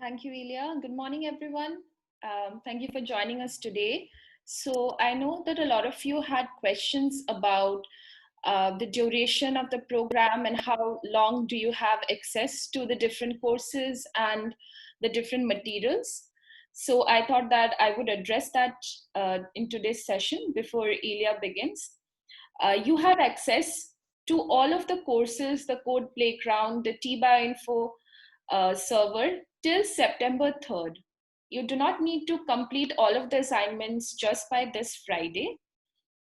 Thank you, Ilya. Good morning, everyone. Thank you for joining us today. So I know that a lot of you had questions about the duration of the program and how long do you have access to the different courses and the different materials. So I thought that I would address that in today's session before Ilya begins. You have access to all of the courses, the Code Playground, the TBioInfo server till September 3rd. You do not need to complete all of the assignments just by this Friday.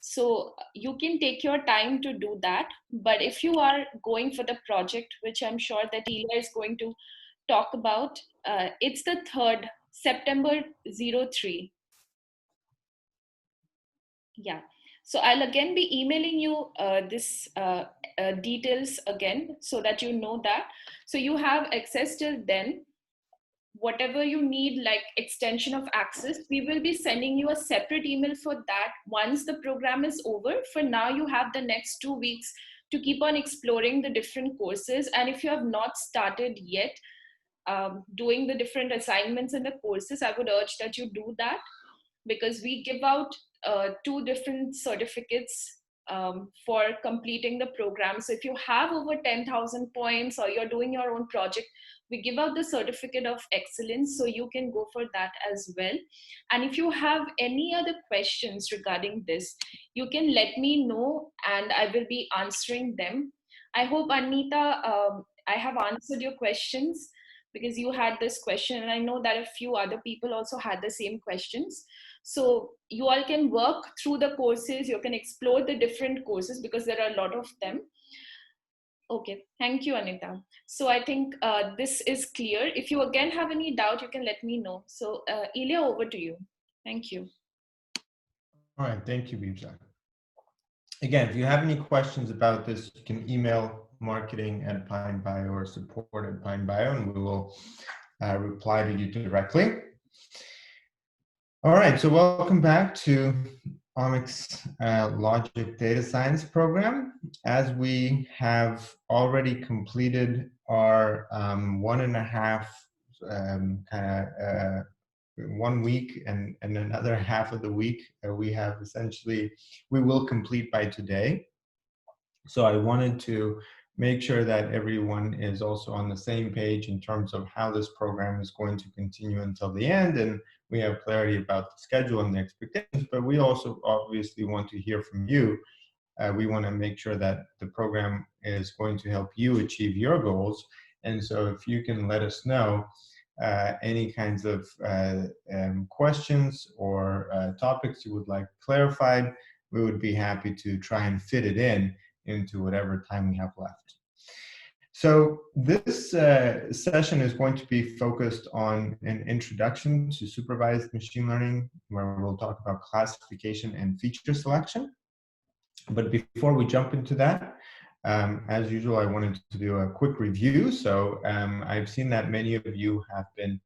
So you can take your time to do that. But if you are going for the project, which I'm sure that Ilya is going to talk about, it's the 3rd, September 03. Yeah. So I'll again be emailing you this details again so that you know that. So you have access till then. Whatever you need, like extension of access, we will be sending you a separate email for that once the program is over. For now, you have the next 2 weeks to keep on exploring the different courses. And if you have not started yet doing the different assignments in the courses, I would urge that you do that, because we give out 2 different certificates for completing the program. So if you have over 10,000 points or you're doing your own project, we give out the certificate of excellence, so you can go for that as well. And if you have any other questions regarding this, you can let me know and I will be answering them. I hope, Anita, I have answered your questions, because you had this question and I know that a few other people also had the same questions. So you all can work through the courses, you can explore the different courses because there are a lot of them. Okay, thank you, Anita. So I think this is clear. If you again have any doubt, you can let me know. So Ilya, over to you. Thank you. All right, thank you, Bibza. Again, if you have any questions about this, you can email marketing@PineBio or support@PineBio, and we will reply to you directly. All right, so welcome back to OmicsLogic Data Science program. As we have already completed our 1 week and another half of the week, we will complete by today. So I wanted to make sure that everyone is also on the same page in terms of how this program is going to continue until the end, and we have clarity about the schedule and the expectations, but we also obviously want to hear from you. We want to make sure that the program is going to help you achieve your goals, and so if you can let us know any kinds of questions or topics you would like clarified, we would be happy to try and fit it into whatever time we have left. So this session is going to be focused on an introduction to supervised machine learning, where we'll talk about classification and feature selection. But before we jump into that, as usual, I wanted to do a quick review. So I've seen that many of you have been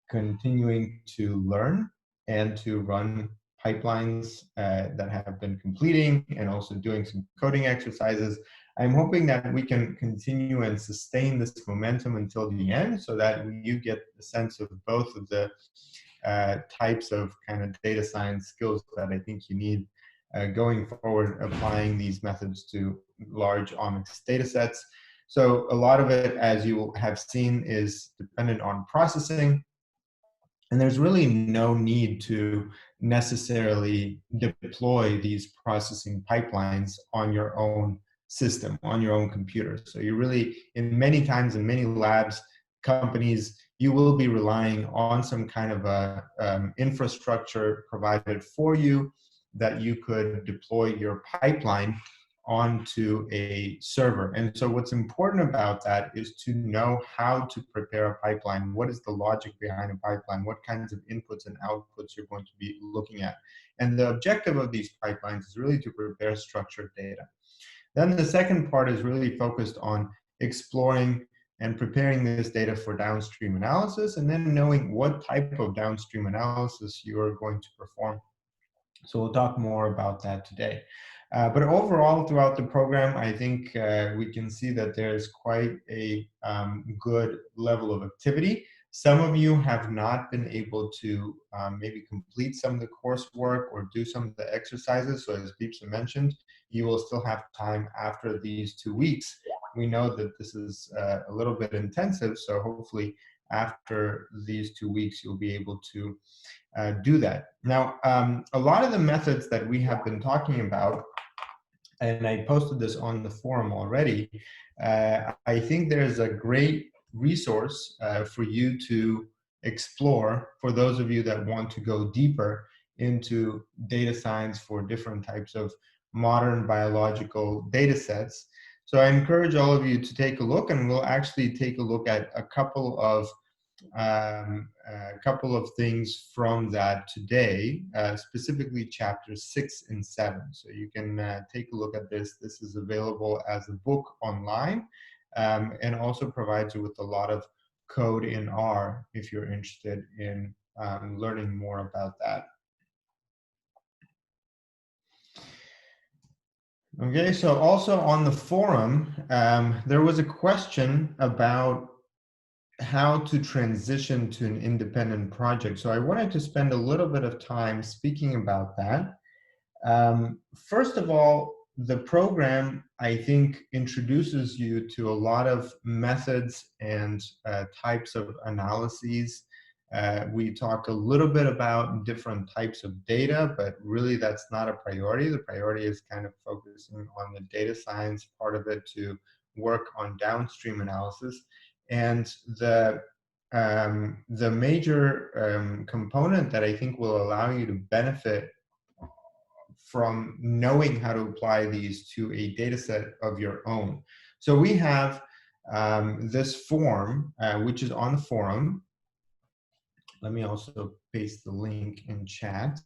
continuing to learn and to run pipelines that have been completing and also doing some coding exercises. I'm hoping that we can continue and sustain this momentum until the end, so that you get a sense of both of the types of kind of data science skills that I think you need going forward, applying these methods to large omics data sets. So a lot of it, as you have seen, is dependent on processing. And there's really no need to necessarily deploy these processing pipelines on your own system, on your own computer. So you really, in many times in many labs, companies, you will be relying on some kind of a infrastructure provided for you that you could deploy your pipeline onto a server. And so what's important about that is to know how to prepare a pipeline. What is the logic behind a pipeline? What kinds of inputs and outputs you're going to be looking at? And the objective of these pipelines is really to prepare structured data. Then the second part is really focused on exploring and preparing this data for downstream analysis, and then knowing what type of downstream analysis you are going to perform. So we'll talk more about that today. But overall, throughout the program, I think we can see that there's quite a good level of activity. Some of you have not been able to maybe complete some of the coursework or do some of the exercises. So as Deepsa mentioned, you will still have time after these 2 weeks. We know that this is a little bit intensive, so hopefully after these 2 weeks, you'll be able to do that. Now, a lot of the methods that we have been talking about, and I posted this on the forum already, I think there's a great resource for you to explore for those of you that want to go deeper into data science for different types of modern biological data sets. So I encourage all of you to take a look, and we'll actually take a look at a couple of things from that today, specifically chapters 6 and 7. So you can take a look at this. This is available as a book online, and also provides you with a lot of code in R if you're interested in learning more about that. Okay, so also on the forum, there was a question about how to transition to an independent project. So I wanted to spend a little bit of time speaking about that. First of all, the program, I think, introduces you to a lot of methods and types of analyses. We talked a little bit about different types of data, but really that's not a priority. The priority is kind of focusing on the data science part of it to work on downstream analysis. And the major component that I think will allow you to benefit from knowing how to apply these to a data set of your own. So we have this form, which is on the forum. Let me also paste the link in chat.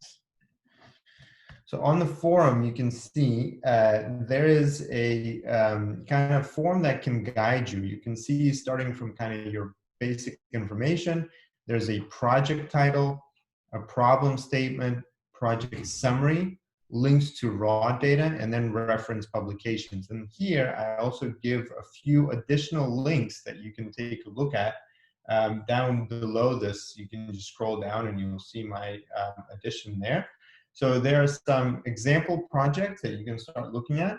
So on the forum, you can see there is a kind of form that can guide you. You can see starting from kind of your basic information, there's a project title, a problem statement, project summary, links to raw data, and then reference publications. And here I also give a few additional links that you can take a look at. Down below this, you can just scroll down and you'll see my addition there. So there are some example projects that you can start looking at.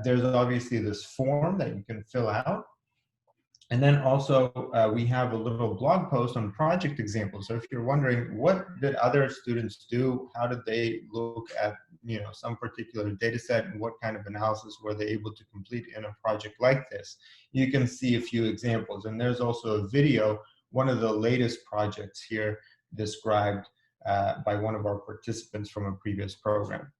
There's obviously this form that you can fill out. And then also we have a little blog post on project examples. So if you're wondering, what did other students do? How did they look at some particular data set, and what kind of analysis were they able to complete in a project like this? You can see a few examples. And there's also a video, one of the latest projects here described by one of our participants from a previous program.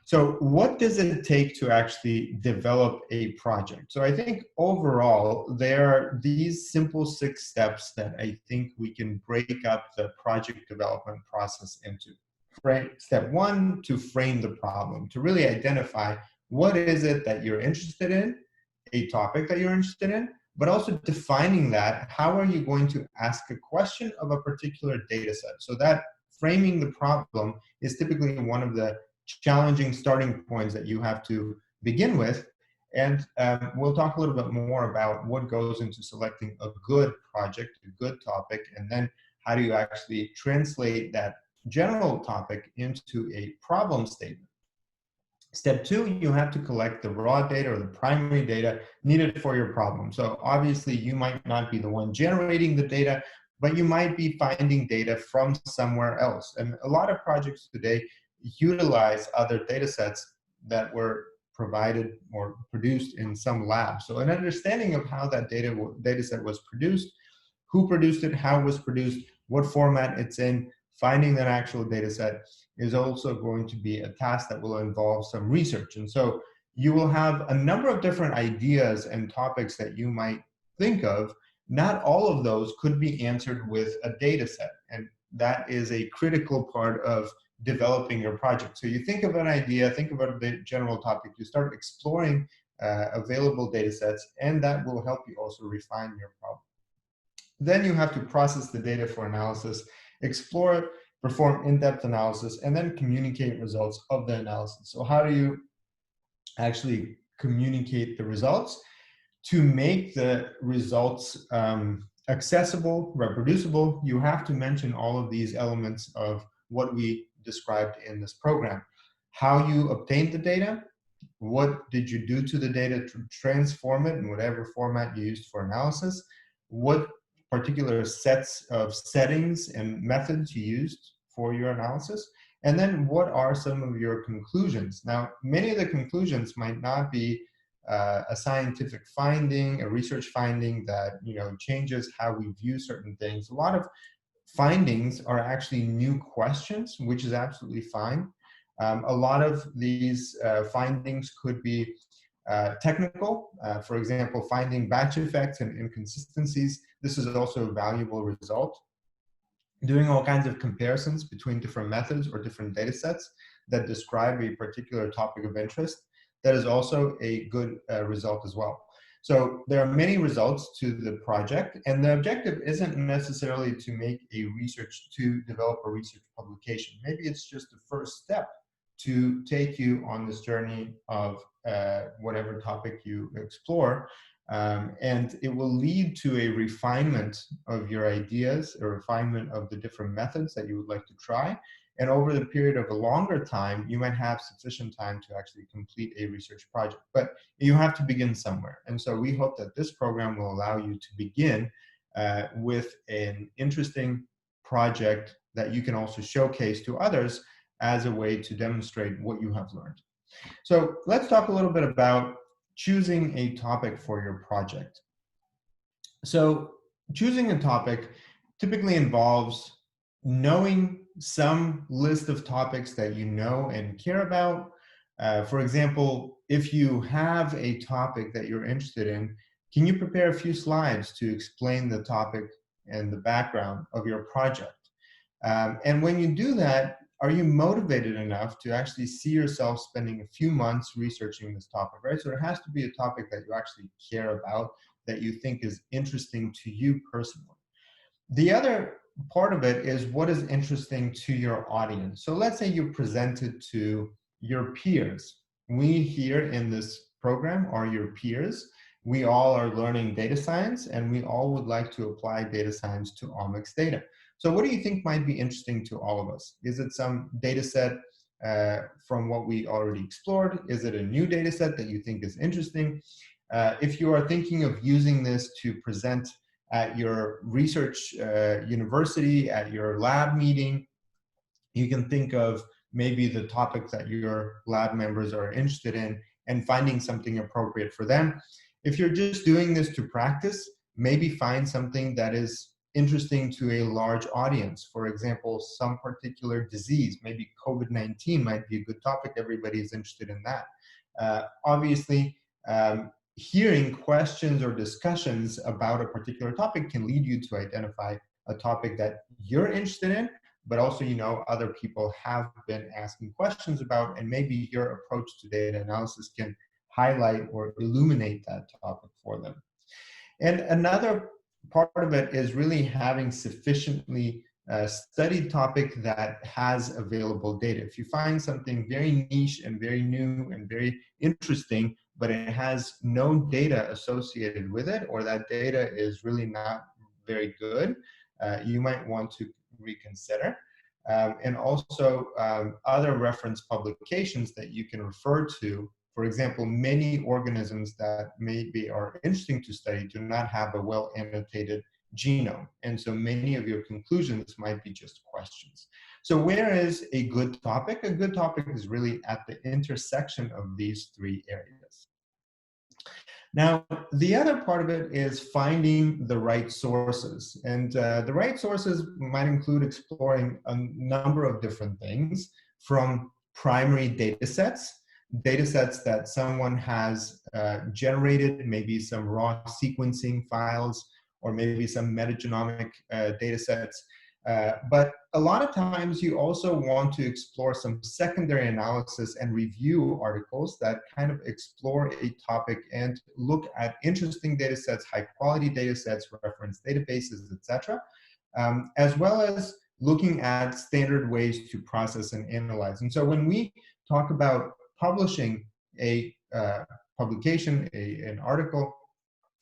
So what does it take to actually develop a project? So I think overall, there are these simple 6 steps that I think we can break up the project development process into. Step 1, to frame the problem, to really identify what is it that you're interested in, a topic that you're interested in, but also defining that, how are you going to ask a question of a particular data set? So that framing the problem is typically one of the challenging starting points that you have to begin with. And we'll talk a little bit more about what goes into selecting a good project, a good topic, and then how do you actually translate that general topic into a problem statement. Step 2, you have to collect the raw data or the primary data needed for your problem. So obviously you might not be the one generating the data, but you might be finding data from somewhere else. And a lot of projects today utilize other data sets that were provided or produced in some lab. So an understanding of how that data set was produced, who produced it, how it was produced, what format it's in, finding that actual data set is also going to be a task that will involve some research. And so you will have a number of different ideas and topics that you might think of. Not all of those could be answered with a data set. And that is a critical part of developing your project. So you think of an idea, think about the general topic, you start exploring available data sets, and that will help you also refine your problem. Then you have to process the data for analysis, explore it, perform in-depth analysis, and then communicate results of the analysis. So how do you actually communicate the results? To make the results accessible, reproducible, you have to mention all of these elements of what we described in this program. How you obtained the data, what did you do to the data to transform it in whatever format you used for analysis, what particular sets of settings and methods you used for your analysis, and then what are some of your conclusions. Now, many of the conclusions might not be a scientific finding, a research finding that changes how we view certain things. A lot of findings are actually new questions, which is absolutely fine. A lot of these findings could be technical. For example, finding batch effects and inconsistencies. This is also a valuable result. Doing all kinds of comparisons between different methods or different data sets that describe a particular topic of interest. That is also a good result as well. So there are many results to the project, and the objective isn't necessarily to develop a research publication. Maybe it's just the first step to take you on this journey of whatever topic you explore. And it will lead to a refinement of your ideas, a refinement of the different methods that you would like to try. And over the period of a longer time, you might have sufficient time to actually complete a research project. But you have to begin somewhere. And so we hope that this program will allow you to begin with an interesting project that you can also showcase to others as a way to demonstrate what you have learned. So let's talk a little bit about choosing a topic for your project. So choosing a topic typically involves knowing some list of topics that you know and care about. For example, if you have a topic that you're interested in, can you prepare a few slides to explain the topic and the background of your project? And when you do that, are you motivated enough to actually see yourself spending a few months researching this topic, right? So it has to be a topic that you actually care about, that you think is interesting to you personally. The other part of it is what is interesting to your audience. So let's say you present it to your peers. We here in this program are your peers. We all are learning data science, and we all would like to apply data science to omics data. So what do you think might be interesting to all of us? Is it some data set from what we already explored? Is it a new data set that you think is interesting? If you are thinking of using this to present at your research university, at your lab meeting, you can think of maybe the topics that your lab members are interested in and finding something appropriate for them. If you're just doing this to practice, maybe find something that is interesting to a large audience. For example, some particular disease, maybe COVID-19 might be a good topic. Everybody is interested in that. Obviously, hearing questions or discussions about a particular topic can lead you to identify a topic that you're interested in, but also, other people have been asking questions about, and maybe your approach to data analysis can highlight or illuminate that topic for them. And another part of it is really having sufficiently studied topic that has available data. If you find something very niche and very new and very interesting, but it has no data associated with it, or that data is really not very good, you might want to reconsider. And also other reference publications that you can refer to. For example, many organisms that maybe are interesting to study do not have a well-annotated genome. And so many of your conclusions might be just questions. So where is a good topic? A good topic is really at the intersection of these three areas. Now, the other part of it is finding the right sources. And the right sources might include exploring a number of different things, from primary data sets that someone has generated, maybe some raw sequencing files, or maybe some metagenomic data sets. But a lot of times you also want to explore some secondary analysis and review articles that kind of explore a topic and look at interesting data sets, high quality data sets, reference databases, etc., as well as looking at standard ways to process and analyze. And so when we talk about publishing a publication, an article,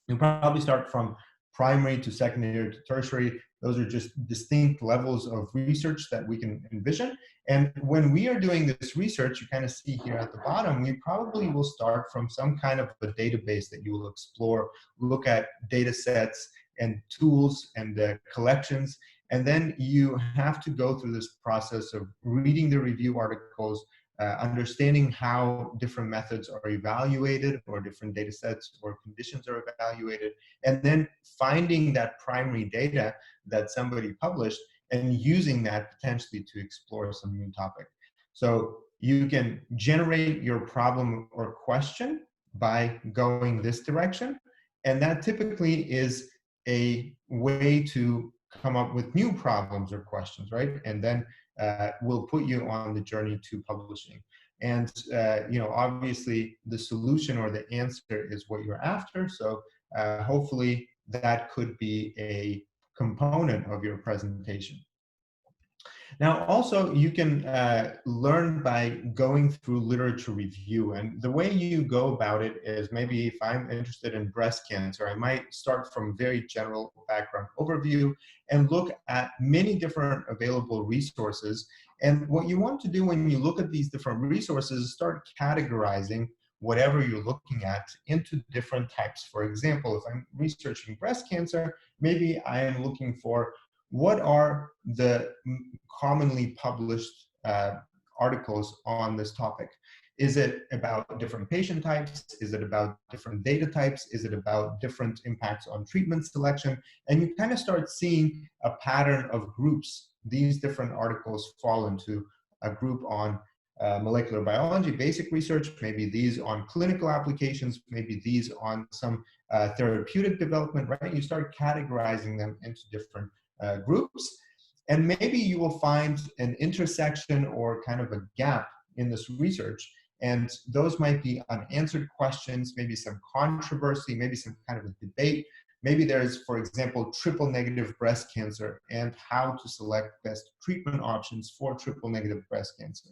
you probably start from primary to secondary to tertiary. Those are just distinct levels of research that we can envision. And when we are doing this research, you kind of see here at the bottom, we probably will start from some kind of a database that you will explore, look at data sets and tools and collections. And then you have to go through this process of reading the review articles, understanding how different methods are evaluated or different data sets or conditions are evaluated, and then finding that primary data that somebody published and using that potentially to explore some new topic. So you can generate your problem or question by going this direction, and that typically is a way to come up with new problems or questions, right? And then will put you on the journey to publishing. And you know, obviously the solution or the answer is what you're after. So hopefully that could be a component of your presentation. Now, also, you can learn by going through literature review. And the way you go about it is, maybe if I'm interested in breast cancer, I might start from very general background overview and look at many different available resources. And what you want to do when you look at these different resources is start categorizing whatever you're looking at into different types. For example, if I'm researching breast cancer, maybe I am looking for what are the commonly published articles on this topic. Is it about different patient types? Is it about different data types? Is it about different impacts on treatment selection? And you kind of start seeing a pattern of groups. These different articles fall into a group on molecular biology, basic research, maybe these on clinical applications, maybe these on some therapeutic development, right? You start categorizing them into different groups, and maybe you will find an intersection or kind of a gap in this research, and those might be unanswered questions, maybe some controversy, maybe some kind of a debate. Maybe there's, for example, triple negative breast cancer and how to select best treatment options for triple negative breast cancer.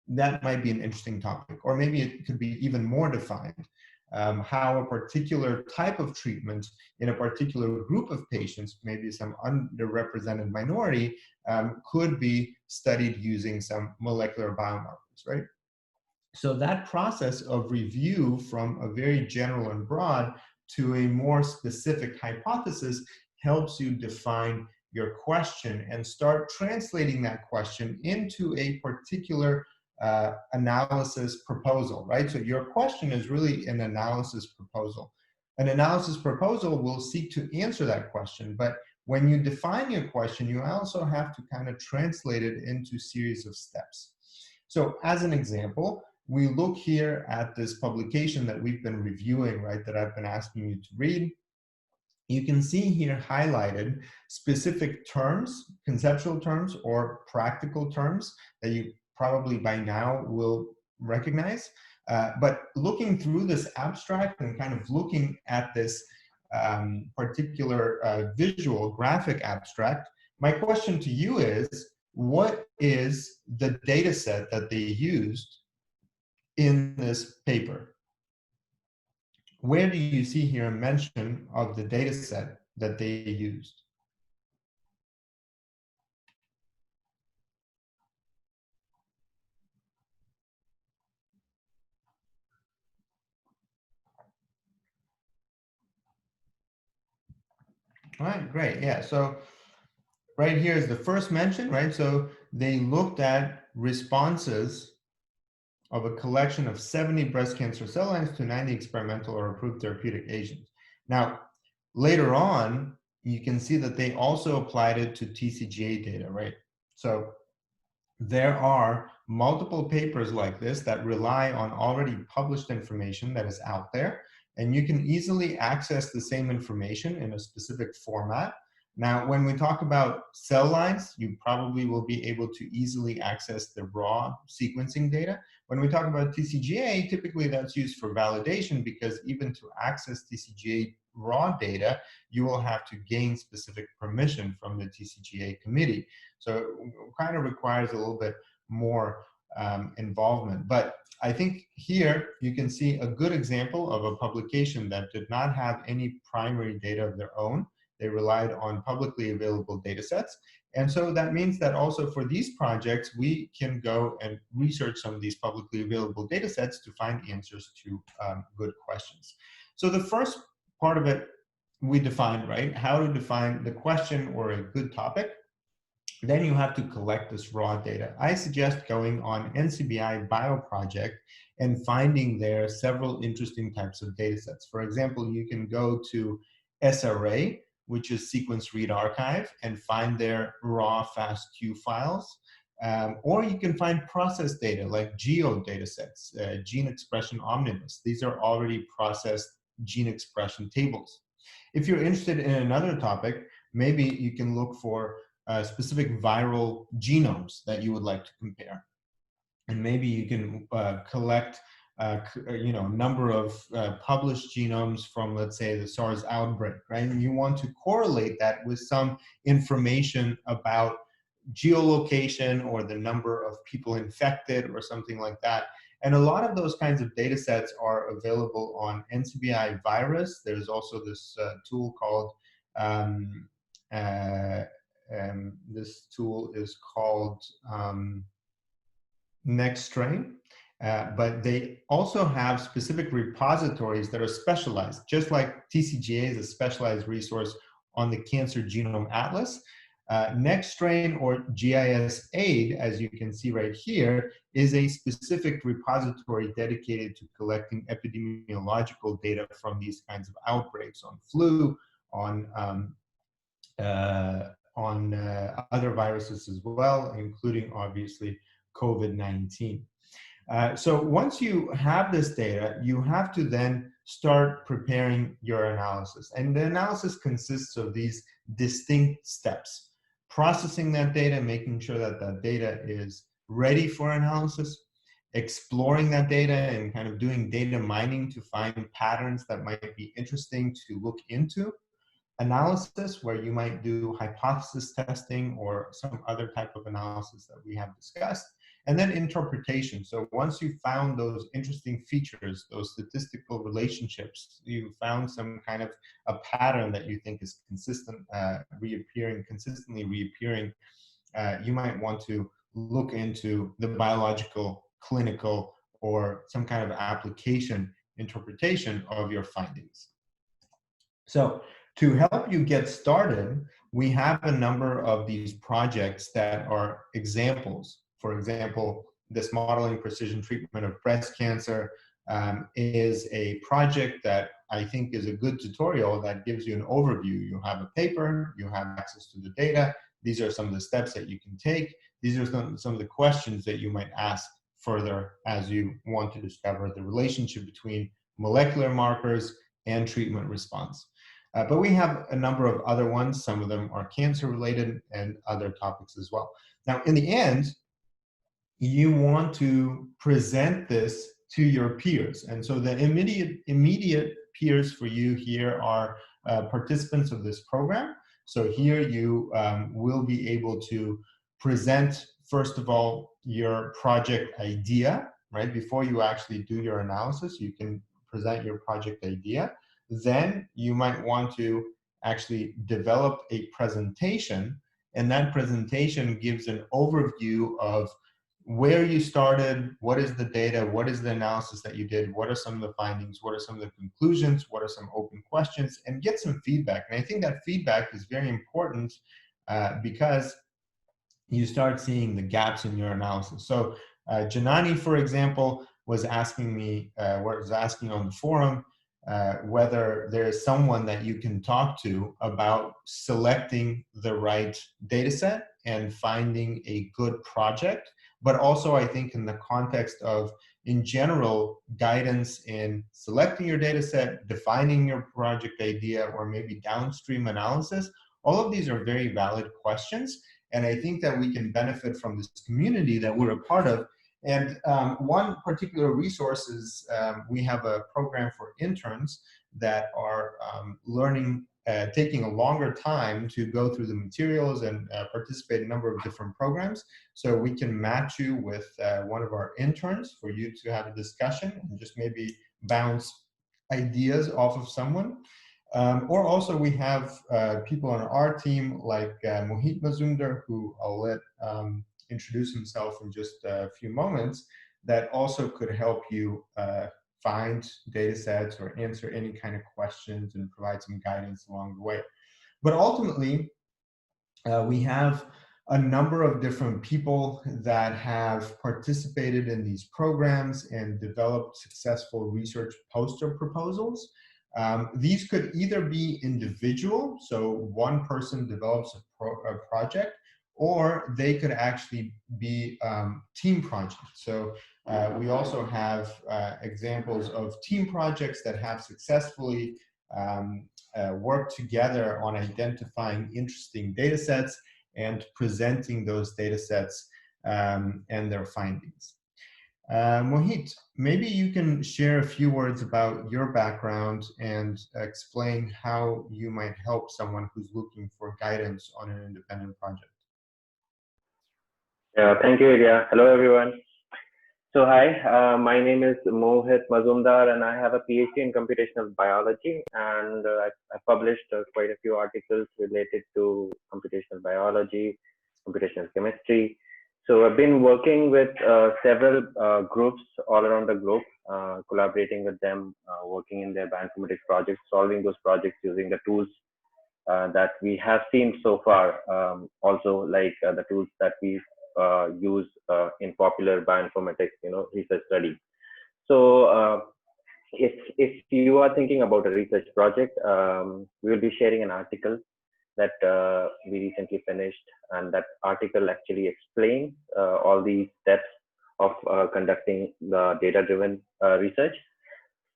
That might be an interesting topic. Or maybe it could be even more defined. How a particular type of treatment in a particular group of patients, maybe some underrepresented minority, could be studied using some molecular biomarkers, right? So that process of review from a very general and broad to a more specific hypothesis helps you define your question and start translating that question into a particular analysis proposal, right? So your question is really an analysis proposal. An analysis proposal will seek to answer that question, but when you define your question, you also have to kind of translate it into a series of steps. So as an example, we look here at this publication that we've been reviewing, right, that I've been asking you to read. You can see here highlighted specific terms, conceptual terms or practical terms that you probably by now will recognize. But looking through this abstract and kind of looking at this particular visual graphic abstract, my question to you is, what is the data set that they used in this paper? Where do you see here a mention of the data set that they used? All right, great. Yeah, so right here is the first mention, right? So they looked at responses of a collection of 70 breast cancer cell lines to 90 experimental or approved therapeutic agents. Now, later on, you can see that they also applied it to TCGA data, right? So there are multiple papers like this that rely on already published information that is out there, and you can easily access the same information in a specific format. Now, when we talk about cell lines, you probably will be able to easily access the raw sequencing data. When we talk about TCGA, typically that's used for validation, because even to access TCGA raw data, you will have to gain specific permission from the TCGA committee. So it kind of requires a little bit more involvement. But I think here you can see a good example of a publication that did not have any primary data of their own, They relied on publicly available data sets. And so that means that also for these projects, we can go and research some of these publicly available data sets to find answers to good questions. So the first part of it we defined, right? How to define the question or a good topic. Then you have to collect this raw data. I suggest going on NCBI Bio Project and finding there several interesting types of data sets. For example, you can go to SRA, which is Sequence Read Archive, and find their raw FASTQ files. Or you can find process data like geo data sets, gene expression omnibus. These are already processed gene expression tables. If you're interested in another topic, maybe you can look for specific viral genomes that you would like to compare. And maybe you can collect number of published genomes from, let's say, the SARS outbreak, right? And you want to correlate that with some information about geolocation or the number of people infected or something like that. And a lot of those kinds of data sets are available on NCBI Virus. There's also this tool called, this tool is called NextStrain. But they also have specific repositories that are specialized, just like TCGA is a specialized resource on the Cancer Genome Atlas. NextStrain or GIS Aid, as you can see right here, is a specific repository dedicated to collecting epidemiological data from these kinds of outbreaks on flu, on other viruses as well, including obviously COVID-19. So once you have this data, you have to then start preparing your analysis. And the analysis consists of these distinct steps. Processing that data, making sure that that data is ready for analysis, exploring that data and kind of doing data mining to find patterns that might be interesting to look into, analysis, where you might do hypothesis testing or some other type of analysis that we have discussed, and then interpretation. So once you found those interesting features, those statistical relationships, you found some kind of a pattern that you think is consistent, consistently reappearing, you might want to look into the biological, clinical, or some kind of application interpretation of your findings. So to help you get started, we have a number of these projects that are examples. For example, this modeling precision treatment of breast cancer is a project that I think is a good tutorial that gives you an overview. You have a paper, you have access to the data. These are some of the steps that you can take. These are some of the questions that you might ask further as you want to discover the relationship between molecular markers and treatment response. But we have a number of other ones. Some of them are cancer related and other topics as well. Now, in the end, you want to present this to your peers. And so the immediate peers for you here are participants of this program. So here you will be able to present, first of all, your project idea, right? Before you actually do your analysis, you can present your project idea. Then you might want to actually develop a presentation, and that presentation gives an overview of where you started, what is the data, what is the analysis that you did, what are some of the findings, what are some of the conclusions, what are some open questions, and get some feedback. And I think that feedback is very important because you start seeing the gaps in your analysis. So Janani, for example, was asking me, was asking on the forum, whether there is someone that you can talk to about selecting the right data set and finding a good project, but also I think in the context of, in general, guidance in selecting your data set, defining your project idea, or maybe downstream analysis. All of these are very valid questions, and I think that we can benefit from this community that we're a part of. And one particular resource is we have a program for interns that are learning, taking a longer time to go through the materials and participate in a number of different programs. So we can match you with one of our interns for you to have a discussion and just maybe bounce ideas off of someone. Or also we have people on our team like Mohit Mazumdar, who I'll let introduce himself in just a few moments, that also could help you find data sets or answer any kind of questions and provide some guidance along the way. But ultimately, we have a number of different people that have participated in these programs and developed successful research poster proposals. These could either be individual, so one person develops a project, or they could actually be team projects. So we also have examples of team projects that have successfully worked together on identifying interesting data sets and presenting those data sets and their findings. Mohit, maybe you can share a few words about your background and explain how you might help someone who's looking for guidance on an independent project. Yeah, thank you, Ilya. Hello, everyone. So hi, my name is Mohit Mazumdar, and I have a PhD in computational biology, and I published quite a few articles related to computational biology, computational chemistry. So I've been working with several groups all around the globe, collaborating with them, working in their bioinformatics projects, solving those projects using the tools that we have seen so far. Also, like the tools that we use in popular bioinformatics, research study. So if you are thinking about a research project, we will be sharing an article that we recently finished, and that article actually explains all the steps of conducting the data-driven research.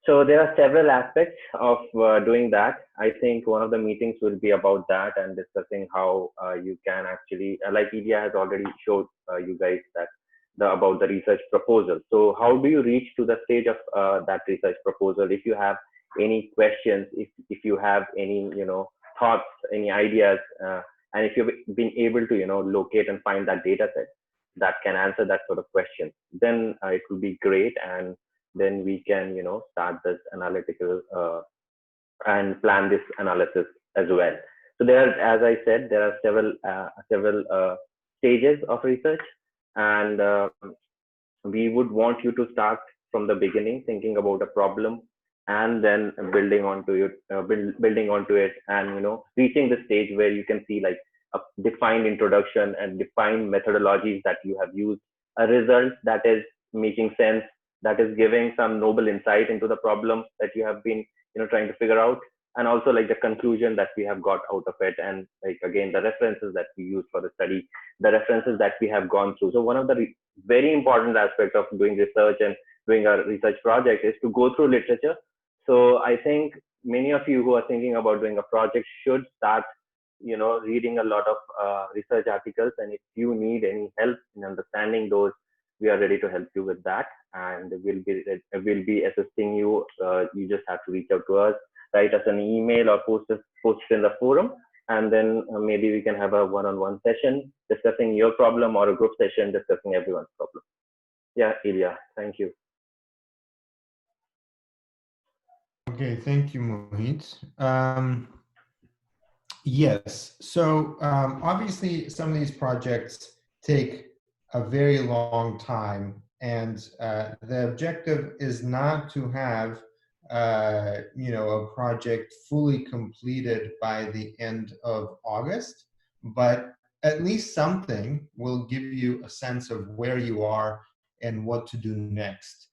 So there are several aspects of doing that. I think one of the meetings will be about that and discussing how you can actually, like Ilya has already showed you guys that about the research proposal. So how do you reach to the stage of that research proposal? If you have any questions, if you have any thoughts, any ideas, and if you've been able to locate and find that data set that can answer that sort of question, then it will be great, and then we can start this analytical and plan this analysis as well. So there are, as I said, there are several stages of research, and we would want you to start from the beginning, thinking about a problem, and then building onto it, and reaching the stage where you can see like a defined introduction and defined methodologies that you have used, a result that is making sense, that is giving some noble insight into the problem that you have been trying to figure out, and also like the conclusion that we have got out of it, and like again the references that we use for the study, the references that we have gone through. So one of the very important aspects of doing research and doing a research project is to go through literature. So I think many of you who are thinking about doing a project should start reading a lot of research articles, and if you need any help in understanding those, we are ready to help you with that, and we'll be assisting you. You just have to reach out to us, write us an email, or post it in the forum, and then maybe we can have a one-on-one session discussing your problem, or a group session discussing everyone's problem. Yeah, Ilya, thank you. Okay, thank you, Mohit. Yes, so obviously some of these projects take a very long time, and the objective is not to have a project fully completed by the end of August, but at least something will give you a sense of where you are and what to do next.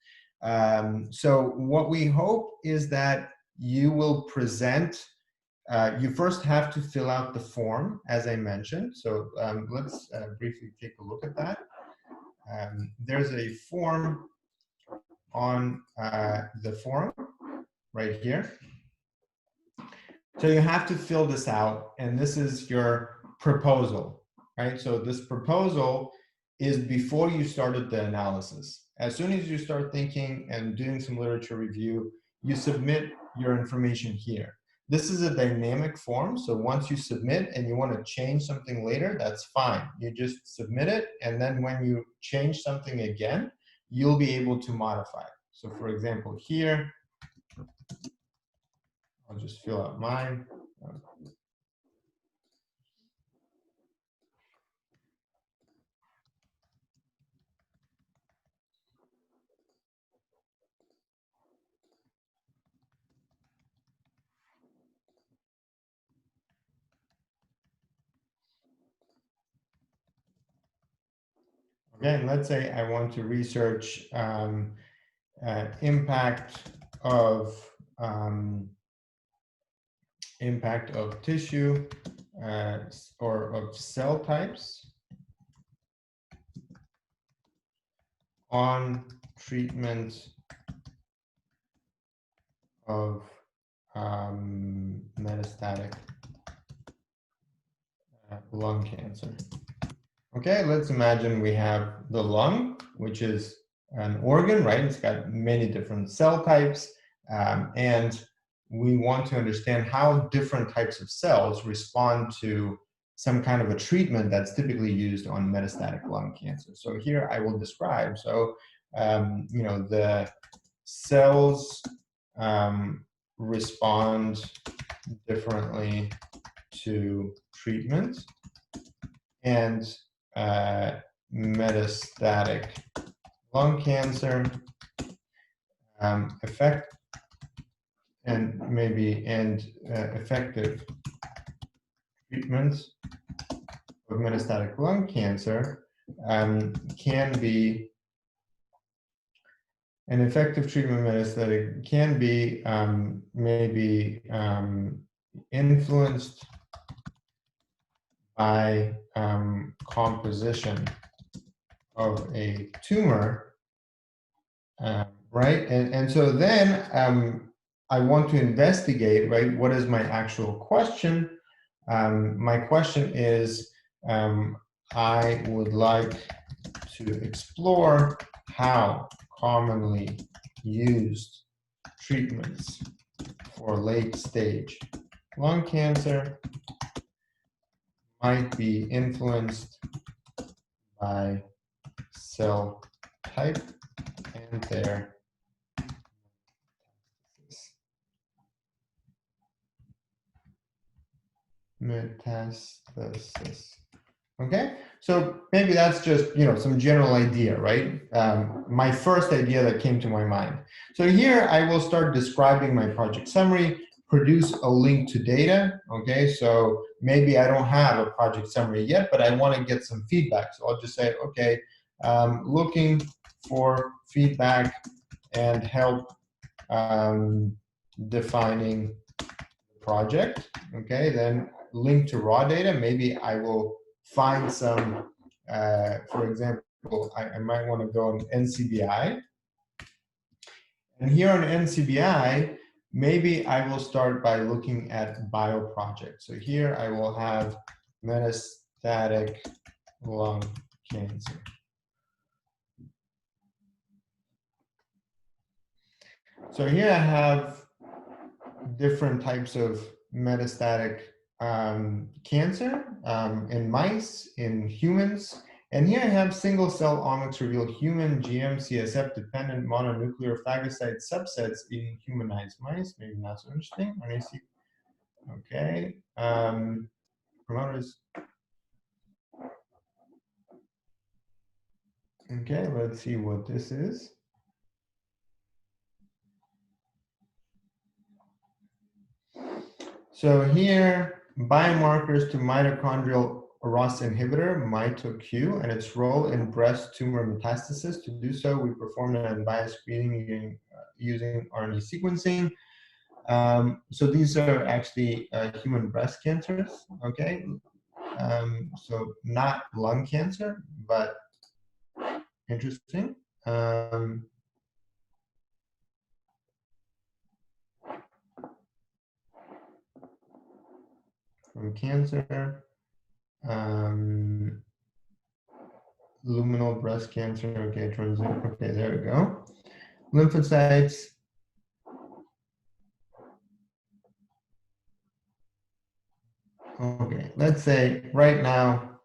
So what we hope is that you will present. You first have to fill out the form, as I mentioned. So let's briefly take a look at that. There's a form on the forum right here. So you have to fill this out, and this is your proposal, right? So this proposal is before you started the analysis. As soon as you start thinking and doing some literature review, you submit your information here. This is a dynamic form, so once you submit and you want to change something later, that's fine. You just submit it, and then when you change something again, you'll be able to modify it. So for example, here, I'll just fill out mine. Again, let's say I want to research impact of tissue or of cell types on treatment of metastatic lung cancer. Okay, let's imagine we have the lung, which is an organ, right? It's got many different cell types, and we want to understand how different types of cells respond to some kind of a treatment that's typically used on metastatic lung cancer. So here I will describe, so, you know, the cells respond differently to treatment, and metastatic lung cancer effect and effective treatments of metastatic lung cancer can be an effective treatment metastatic can be maybe influenced by composition of a tumor, right? And so then I want to investigate, right, what is my actual question? My question is, I would like to explore how commonly used treatments for late-stage lung cancer might be influenced by cell type and their metastasis. Okay, so maybe that's just, you know, some general idea, right? My first idea that came to my mind. So here I will start describing my project summary, produce a link to data. Okay, so maybe I don't have a project summary yet, but I want to get some feedback. So I'll just say, okay, looking for feedback and help defining the project. Okay, then link to raw data. Maybe I will find some, for example, I might want to go on NCBI. And here on NCBI, maybe I will start by looking at bioprojects. So here I will have metastatic lung cancer. So here I have different types of metastatic cancer in mice, in humans. And here I have single-cell omics revealed human GM CSF dependent mononuclear phagocyte subsets in humanized mice. Maybe not so interesting. Okay. Promoters. Okay, let's see what this is. So here, biomarkers to mitochondrial ROS inhibitor, MitoQ, and its role in breast tumor metastasis. To do so, we performed an unbiased screening using RNA sequencing. So these are actually human breast cancers, okay? So not lung cancer, but interesting. From cancer, luminal breast cancer, okay, okay, there we go. Lymphocytes. Okay, let's say right now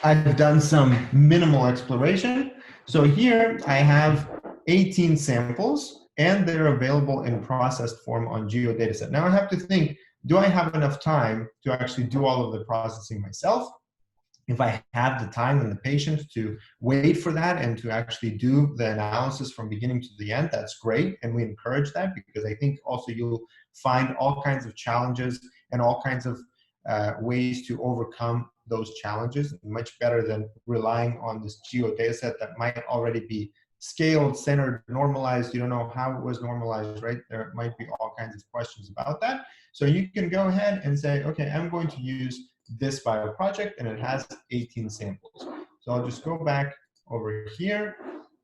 I've done some minimal exploration. So here I have 18 samples, and they're available in processed form on GeoDataset. Now I have to think, do I have enough time to actually do all of the processing myself? If I have the time and the patience to wait for that and to actually do the analysis from beginning to the end, that's great. And we encourage that, because I think also you'll find all kinds of challenges and all kinds of ways to overcome those challenges, much better than relying on this GeoDataset that might already be scaled, centered, normalized. You don't know how it was normalized, right? There might be all kinds of questions about that. So you can go ahead and say, okay, I'm going to use this bio project, and it has 18 samples. So I'll just go back over here,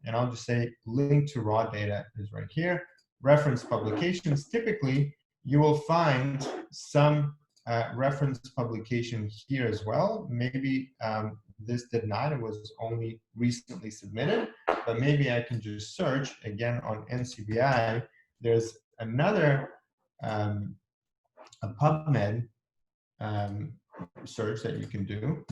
and I'll just say link to raw data is right here. Reference publications, typically you will find some reference publication here as well. Maybe this did not, it was only recently submitted, but maybe I can just search again on NCBI. There's another a PubMed search that you can do.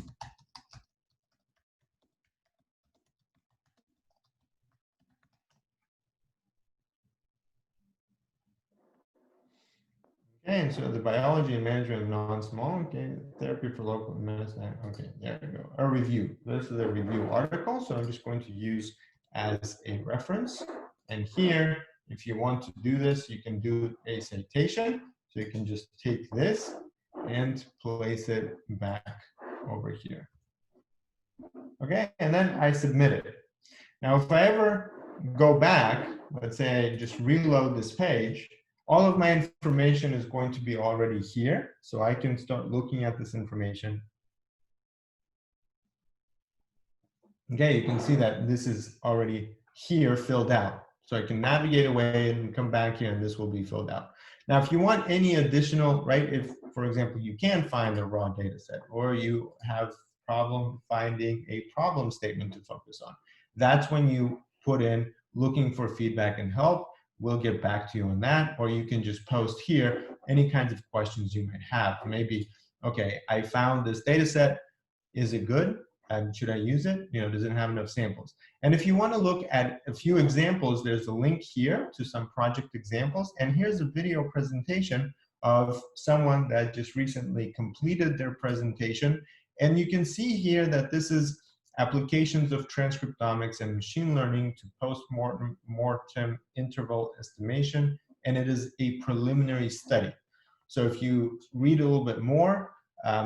Okay, and so the biology and management of non-small, okay, therapy for local medicine. Okay, there we go. A review. This is a review article, so I'm just going to use as a reference. And here, if you want to do this, you can do a citation. So you can just take this and place it back over here. Okay, and then I submit it. Now, if I ever go back, let's say I just reload this page, all of my information is going to be already here. So I can start looking at this information. Okay, you can see that this is already here filled out. So I can navigate away and come back here, and this will be filled out. Now, if you want any additional, right, if, for example, you can find a raw data set, or you have problem finding a problem statement to focus on, that's when you put in looking for feedback and help. We'll get back to you on that, or you can just post here any kinds of questions you might have. Maybe, okay, I found this data set. Is it good? And should I use it? You know, does it have enough samples? And if you want to look at a few examples, there's a link here to some project examples. And here's a video presentation of someone that just recently completed their presentation. And you can see here that this is applications of transcriptomics and machine learning to post-mortem interval estimation, and it is a preliminary study. So if you read a little bit more,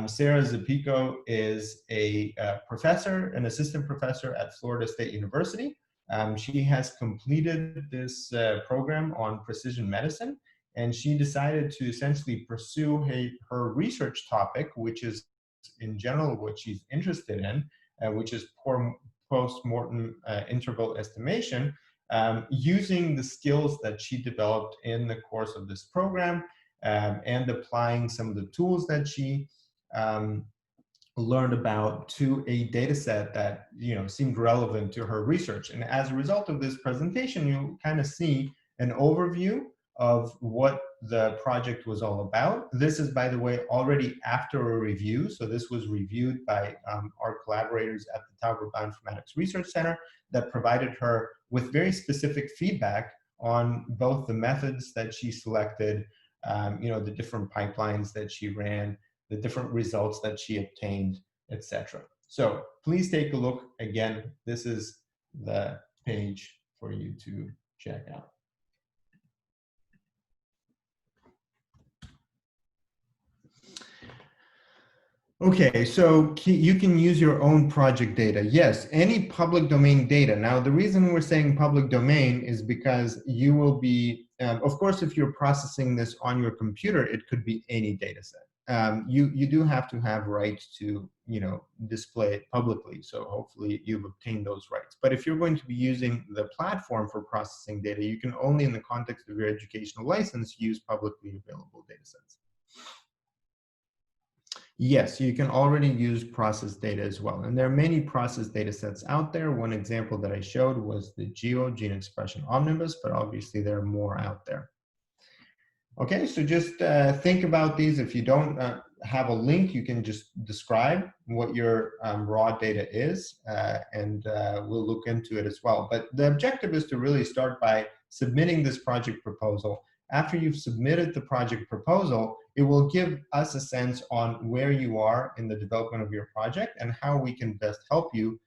Sarah Zapico is a professor, an assistant professor at Florida State University. She has completed this program on precision medicine, and she decided to essentially pursue her research topic, which is in general what she's interested in, which is post-mortem interval estimation, using the skills that she developed in the course of this program, and applying some of the tools that she learned about to a data set that, you know, seemed relevant to her research. And as a result of this presentation, you kind of see an overview of what the project was all about. This is, by the way, already after a review. So this was reviewed by our collaborators at the Tauber Bioinformatics Research Center that provided her with very specific feedback on both the methods that she selected, you know, the different pipelines that she ran, the different results that she obtained, etc. So please take a look. Again, this is the page for you to check out. Okay, so you can use your own project data. Yes, any public domain data. Now, the reason we're saying public domain is because you will be, of course, if you're processing this on your computer, it could be any data set. You do have to have rights to, you know, display it publicly. So hopefully you've obtained those rights. But if you're going to be using the platform for processing data, you can only, in the context of your educational license, use publicly available data sets. Yes, you can already use process data as well. And there are many process data sets out there. One example that I showed was the gene expression omnibus, but obviously there are more out there. Okay, so just think about these. If you don't have a link, you can just describe what your raw data is, and we'll look into it as well. But the objective is to really start by submitting this project proposal. After you've submitted the project proposal, it will give us a sense on where you are in the development of your project and how we can best help you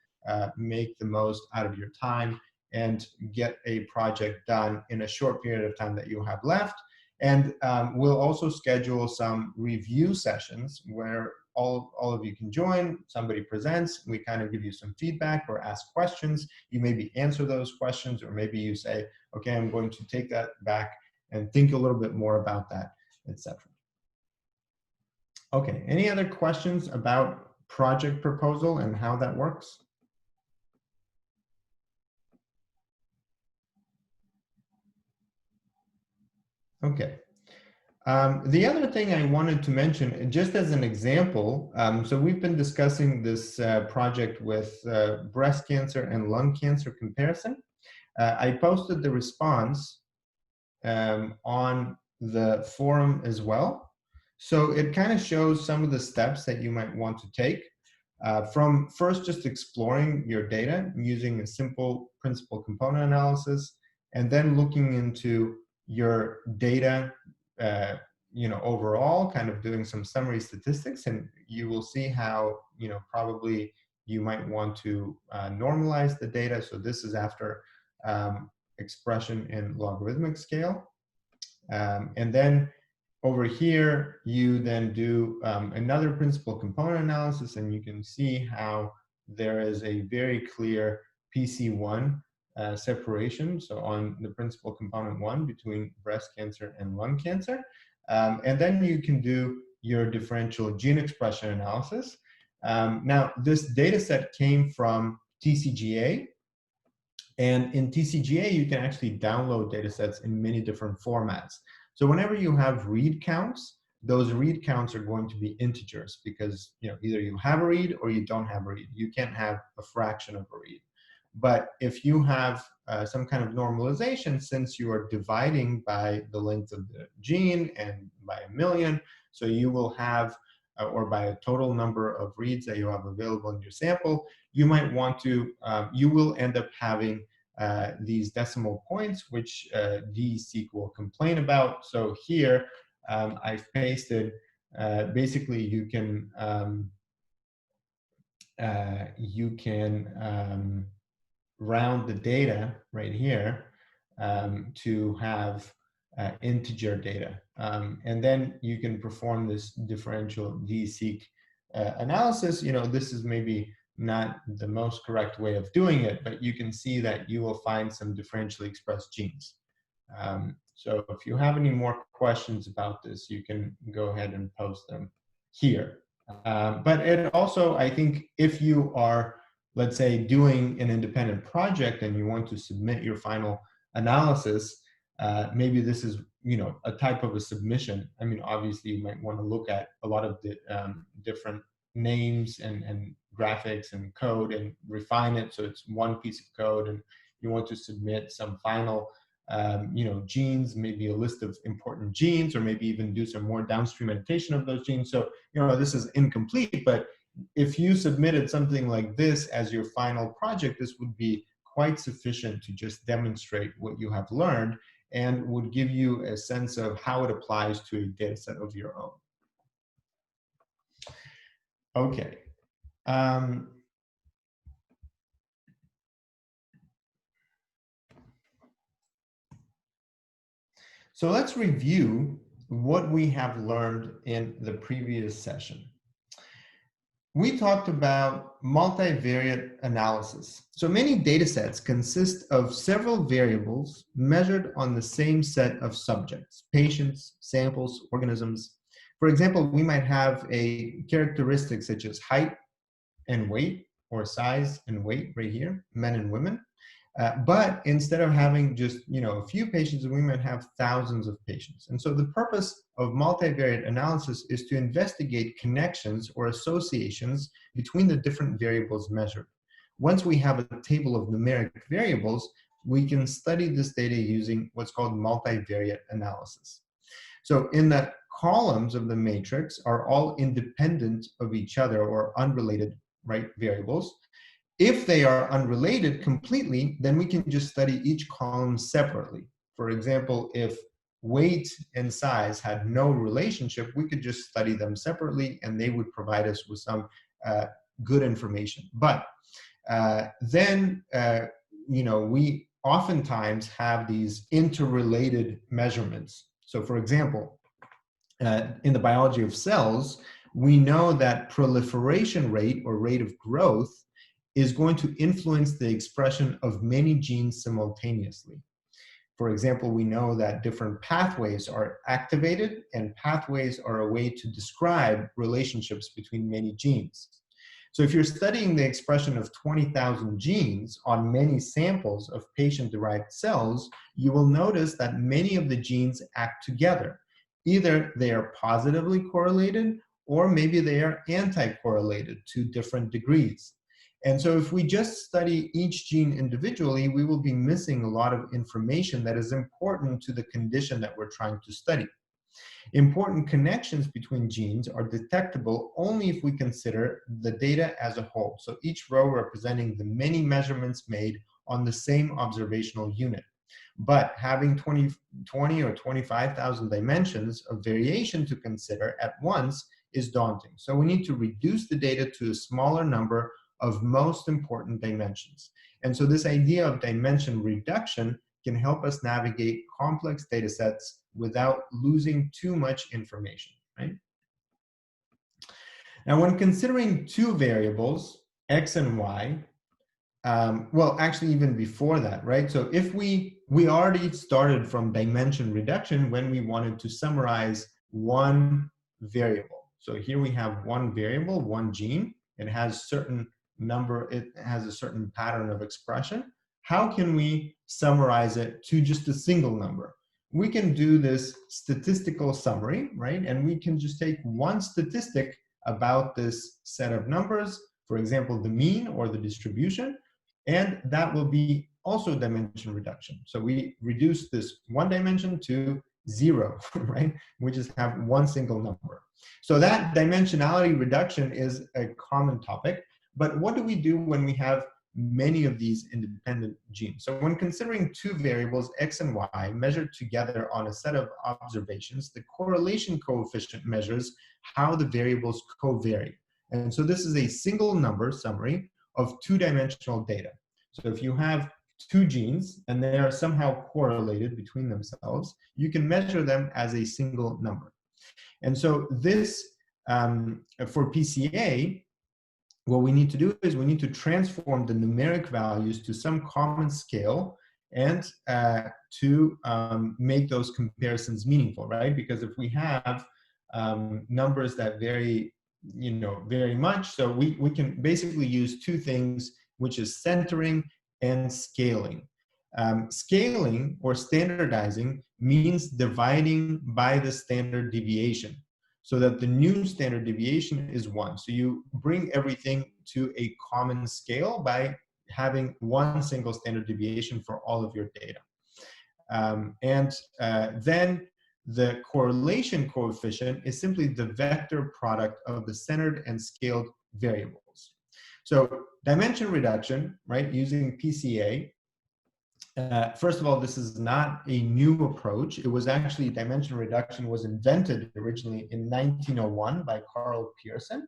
make the most out of your time and get a project done in a short period of time that you have left. And we'll also schedule some review sessions where all of you can join, somebody presents, we kind of give you some feedback or ask questions. You maybe answer those questions, or maybe you say, okay, I'm going to take that back and think a little bit more about that, etc. Okay, any other questions about project proposal and how that works? Okay. The other thing I wanted to mention, just as an example, so we've been discussing this project with breast cancer and lung cancer comparison. I posted the response on the forum as well. So it kind of shows some of the steps that you might want to take from first just exploring your data using a simple principal component analysis, and then looking into your data overall, kind of doing some summary statistics, and you will see how, probably you might want to normalize the data. So this is after expression in logarithmic scale. And then over here, you then do another principal component analysis, and you can see how there is a very clear PC1 separation, so on the principal component 1 between breast cancer and lung cancer. And then you can do your differential gene expression analysis. Now, this data set came from TCGA, and in TCGA, you can actually download data sets in many different formats. So whenever you have read counts, those read counts are going to be integers, because either you have a read or you don't have a read. You can't have a fraction of a read. But if you have some kind of normalization, since you are dividing by the length of the gene and by 1,000,000, so you will have, or by a total number of reads that you have available in your sample, you might want to, you will end up having these decimal points, which DSeq will complain about. So here I've pasted, basically you can round the data right here to have integer data. And then you can perform this differential DSeq analysis. This is maybe not the most correct way of doing it, but you can see that you will find some differentially expressed genes. So if you have any more questions about this, you can go ahead and post them here. But it also, I think, if you are, let's say, doing an independent project and you want to submit your final analysis, maybe this is, a type of a submission. I mean, obviously, you might want to look at a lot of the different names and graphics and code and refine it so it's one piece of code, and you want to submit some final genes, maybe a list of important genes, or maybe even do some more downstream annotation of those genes. So, this is incomplete, but if you submitted something like this as your final project, this would be quite sufficient to just demonstrate what you have learned and would give you a sense of how it applies to a data set of your own. Okay. So let's review what we have learned in the previous session. We talked about multivariate analysis. So many data sets consist of several variables measured on the same set of subjects, patients, samples, organisms. For example, we might have a characteristic such as height and weight, or size and weight right here, men and women. But instead of having just a few patients, we might have thousands of patients. And so the purpose of multivariate analysis is to investigate connections or associations between the different variables measured. Once we have a table of numeric variables, we can study this data using what's called multivariate analysis. So in the columns of the matrix are all independent of each other or unrelated, right, variables. If they are unrelated completely, then we can just study each column separately. For example, if weight and size had no relationship, we could just study them separately and they would provide us with some good information. But then, we oftentimes have these interrelated measurements. So for example, in the biology of cells, we know that proliferation rate or rate of growth is going to influence the expression of many genes simultaneously. For example, we know that different pathways are activated, and pathways are a way to describe relationships between many genes. So if you're studying the expression of 20,000 genes on many samples of patient-derived cells, you will notice that many of the genes act together. Either they are positively correlated, or maybe they are anti-correlated to different degrees. And so if we just study each gene individually, we will be missing a lot of information that is important to the condition that we're trying to study. Important connections between genes are detectable only if we consider the data as a whole. So each row representing the many measurements made on the same observational unit. But having 20 or 25,000 dimensions of variation to consider at once is daunting. So we need to reduce the data to a smaller number of most important dimensions. And so this idea of dimension reduction can help us navigate complex data sets without losing too much information, right? Now, when considering two variables, X and Y, well, actually even before that, right? So if we already started from dimension reduction when we wanted to summarize one variable. So here we have one variable, one gene. It has certain number, it has a certain pattern of expression. How can we summarize it to just a single number? We can do this statistical summary, right? And we can just take one statistic about this set of numbers, for example, the mean or the distribution, and that will be also dimension reduction. So we reduce this one dimension to 0, right? We just have one single number. So that dimensionality reduction is a common topic, but what do we do when we have many of these independent genes? So when considering two variables, X and Y, measured together on a set of observations, the correlation coefficient measures how the variables covary. And so this is a single number summary of two-dimensional data. So if you have two genes and they are somehow correlated between themselves, you can measure them as a single number. And so this, for PCA, what we need to do is we need to transform the numeric values to some common scale and to make those comparisons meaningful, right? Because if we have numbers that vary, very much, so we can basically use two things, which is centering and scaling. Scaling or standardizing means dividing by the standard deviation, so that the new standard deviation is 1. So you bring everything to a common scale by having one single standard deviation for all of your data. Then the correlation coefficient is simply the vector product of the centered and scaled variables. So dimension reduction, right, using PCA, first of all, this is not a new approach. It was actually, dimension reduction was invented originally in 1901 by Carl Pearson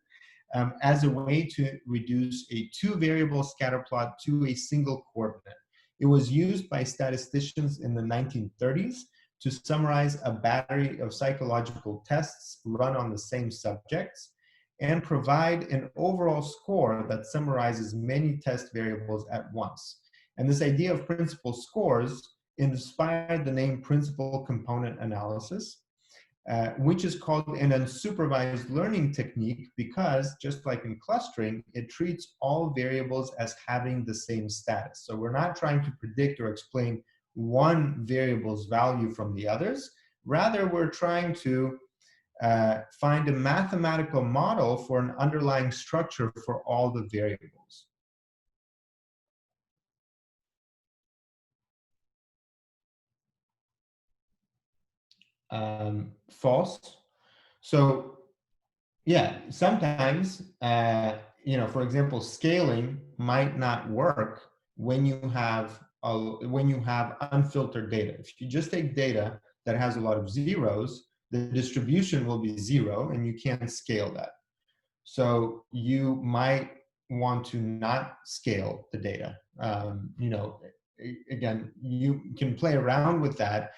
as a way to reduce a two-variable scatter plot to a single coordinate. It was used by statisticians in the 1930s to summarize a battery of psychological tests run on the same subjects and provide an overall score that summarizes many test variables at once. And this idea of principal scores inspired the name principal component analysis, which is called an unsupervised learning technique because, just like in clustering, it treats all variables as having the same status. So we're not trying to predict or explain one variable's value from the others. Rather, we're trying to find a mathematical model for an underlying structure for all the variables. False. So yeah, sometimes, for example, scaling might not work when you have when you have unfiltered data. If you just take data that has a lot of zeros, the distribution will be zero and you can't scale that. So you might want to not scale the data. You know, again, you can play around with that.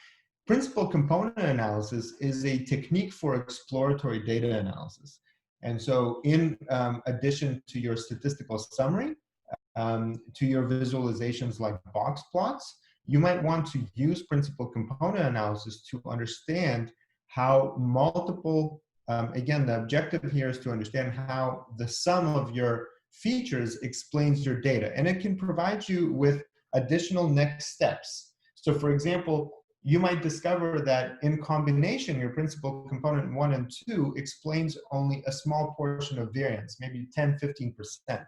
Principal component analysis is a technique for exploratory data analysis. And so in addition to your statistical summary, to your visualizations like box plots, you might want to use principal component analysis to understand how multiple, again, the objective here is to understand how the sum of your features explains your data. And it can provide you with additional next steps. So for example, you might discover that in combination, your principal component 1 and 2 explains only a small portion of variance, maybe 10, 15%.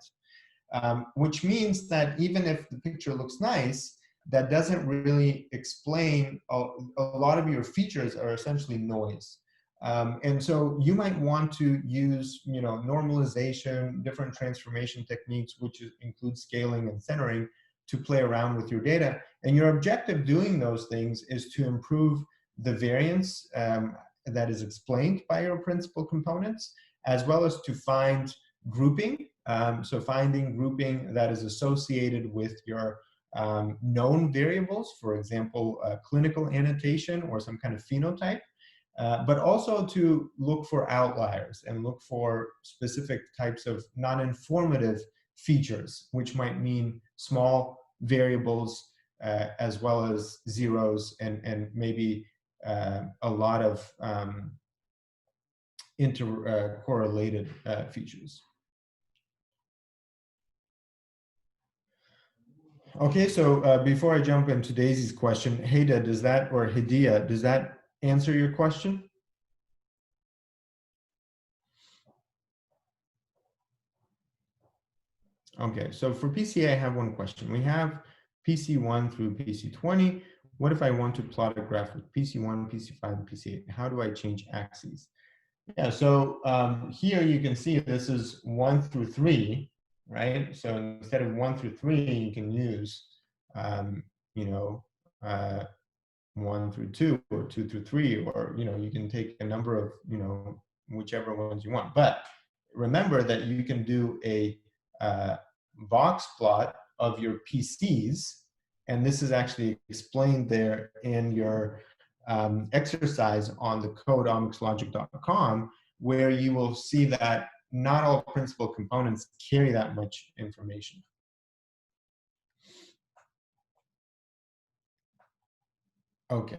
Which means that even if the picture looks nice, that doesn't really explain a lot of your features are essentially noise. And so you might want to use, you know, normalization, different transformation techniques, which include scaling and centering, to play around with your data. And your objective doing those things is to improve the variance that is explained by your principal components, as well as to find grouping. So finding grouping that is associated with your known variables, for example, clinical annotation or some kind of phenotype, but also to look for outliers and look for specific types of non-informative features, which might mean small variables as well as zeros and maybe a lot of intercorrelated features. Okay, so before I jump into Daisy's question, Heda, does that, or Hidia, does that answer your question? Okay, so for PCA, I have one question. We have PC1 through PC20. What if I want to plot a graph with PC1, PC5, and PC8? How do I change axes? Yeah, so here you can see this is 1 through 3, right? So instead of 1 through 3, you can use, you know, 1 through 2 or 2 through 3, or, you know, you can take a number of, you know, whichever ones you want. But remember that you can do a box plot of your PCs, and this is actually explained there in your exercise on the code OmicsLogic.com, where you will see that not all principal components carry that much information. Okay.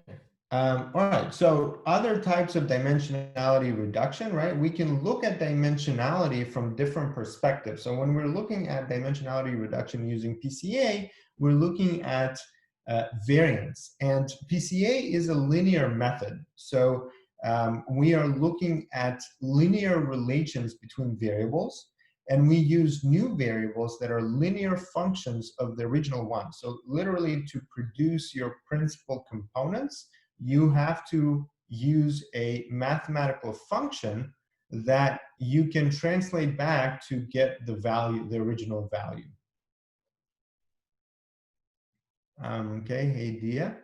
All right, so other types of dimensionality reduction, right? We can look at dimensionality from different perspectives. So when we're looking at dimensionality reduction using PCA, we're looking at variance. And PCA is a linear method. So we are looking at linear relations between variables, and we use new variables that are linear functions of the original one. So literally, to produce your principal components, you have to use a mathematical function that you can translate back to get the value, the original value. Okay, hey Dia.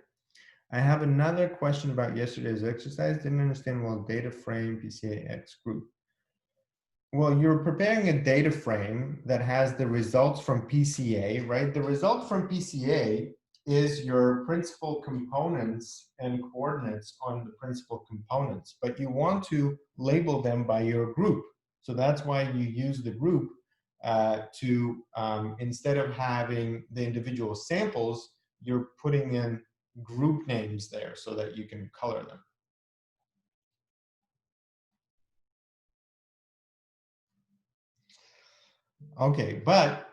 I have another question about yesterday's exercise. Didn't understand well, data frame, PCA X group. Well, you're preparing a data frame that has the results from PCA, right? The result from PCA is your principal components and coordinates on the principal components, but you want to label them by your group. So that's why you use the group to, instead of having the individual samples, you're putting in group names there so that you can color them. Okay, but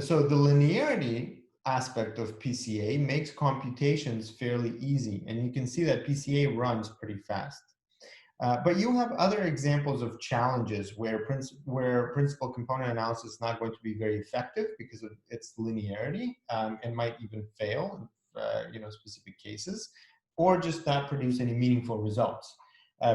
so the linearity aspect of PCA makes computations fairly easy, and you can see that PCA runs pretty fast. But you have other examples of challenges where principal component analysis is not going to be very effective because of its linearity and might even fail in specific cases, or just not produce any meaningful results.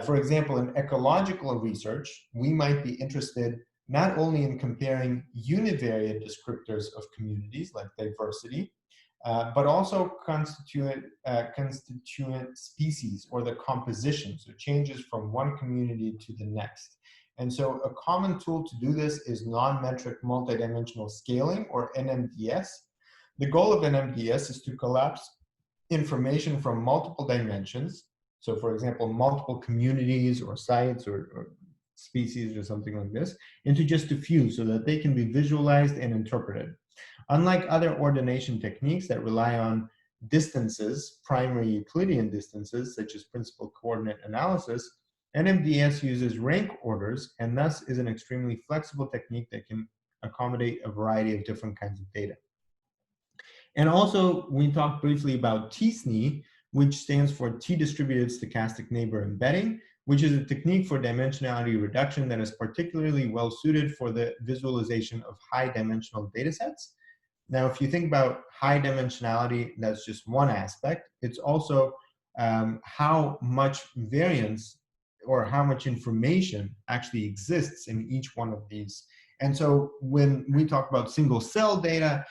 For example, in ecological research, we might be interested not only in comparing univariate descriptors of communities like diversity, but also constituent species or the composition, so changes from one community to the next. And so a common tool to do this is non-metric multidimensional scaling, or NMDS. The goal of NMDS is to collapse information from multiple dimensions. So for example, multiple communities or sites or species or something like this, into just a few so that they can be visualized and interpreted. Unlike other ordination techniques that rely on distances, primary Euclidean distances, such as principal coordinate analysis, NMDS uses rank orders and thus is an extremely flexible technique that can accommodate a variety of different kinds of data. And also, we talked briefly about t-SNE, which stands for T-distributed stochastic neighbor embedding, which is a technique for dimensionality reduction that is particularly well suited for the visualization of high dimensional data sets. Now, if you think about high dimensionality, that's just one aspect. It's also how much variance or how much information actually exists in each one of these. And so when we talk about single cell data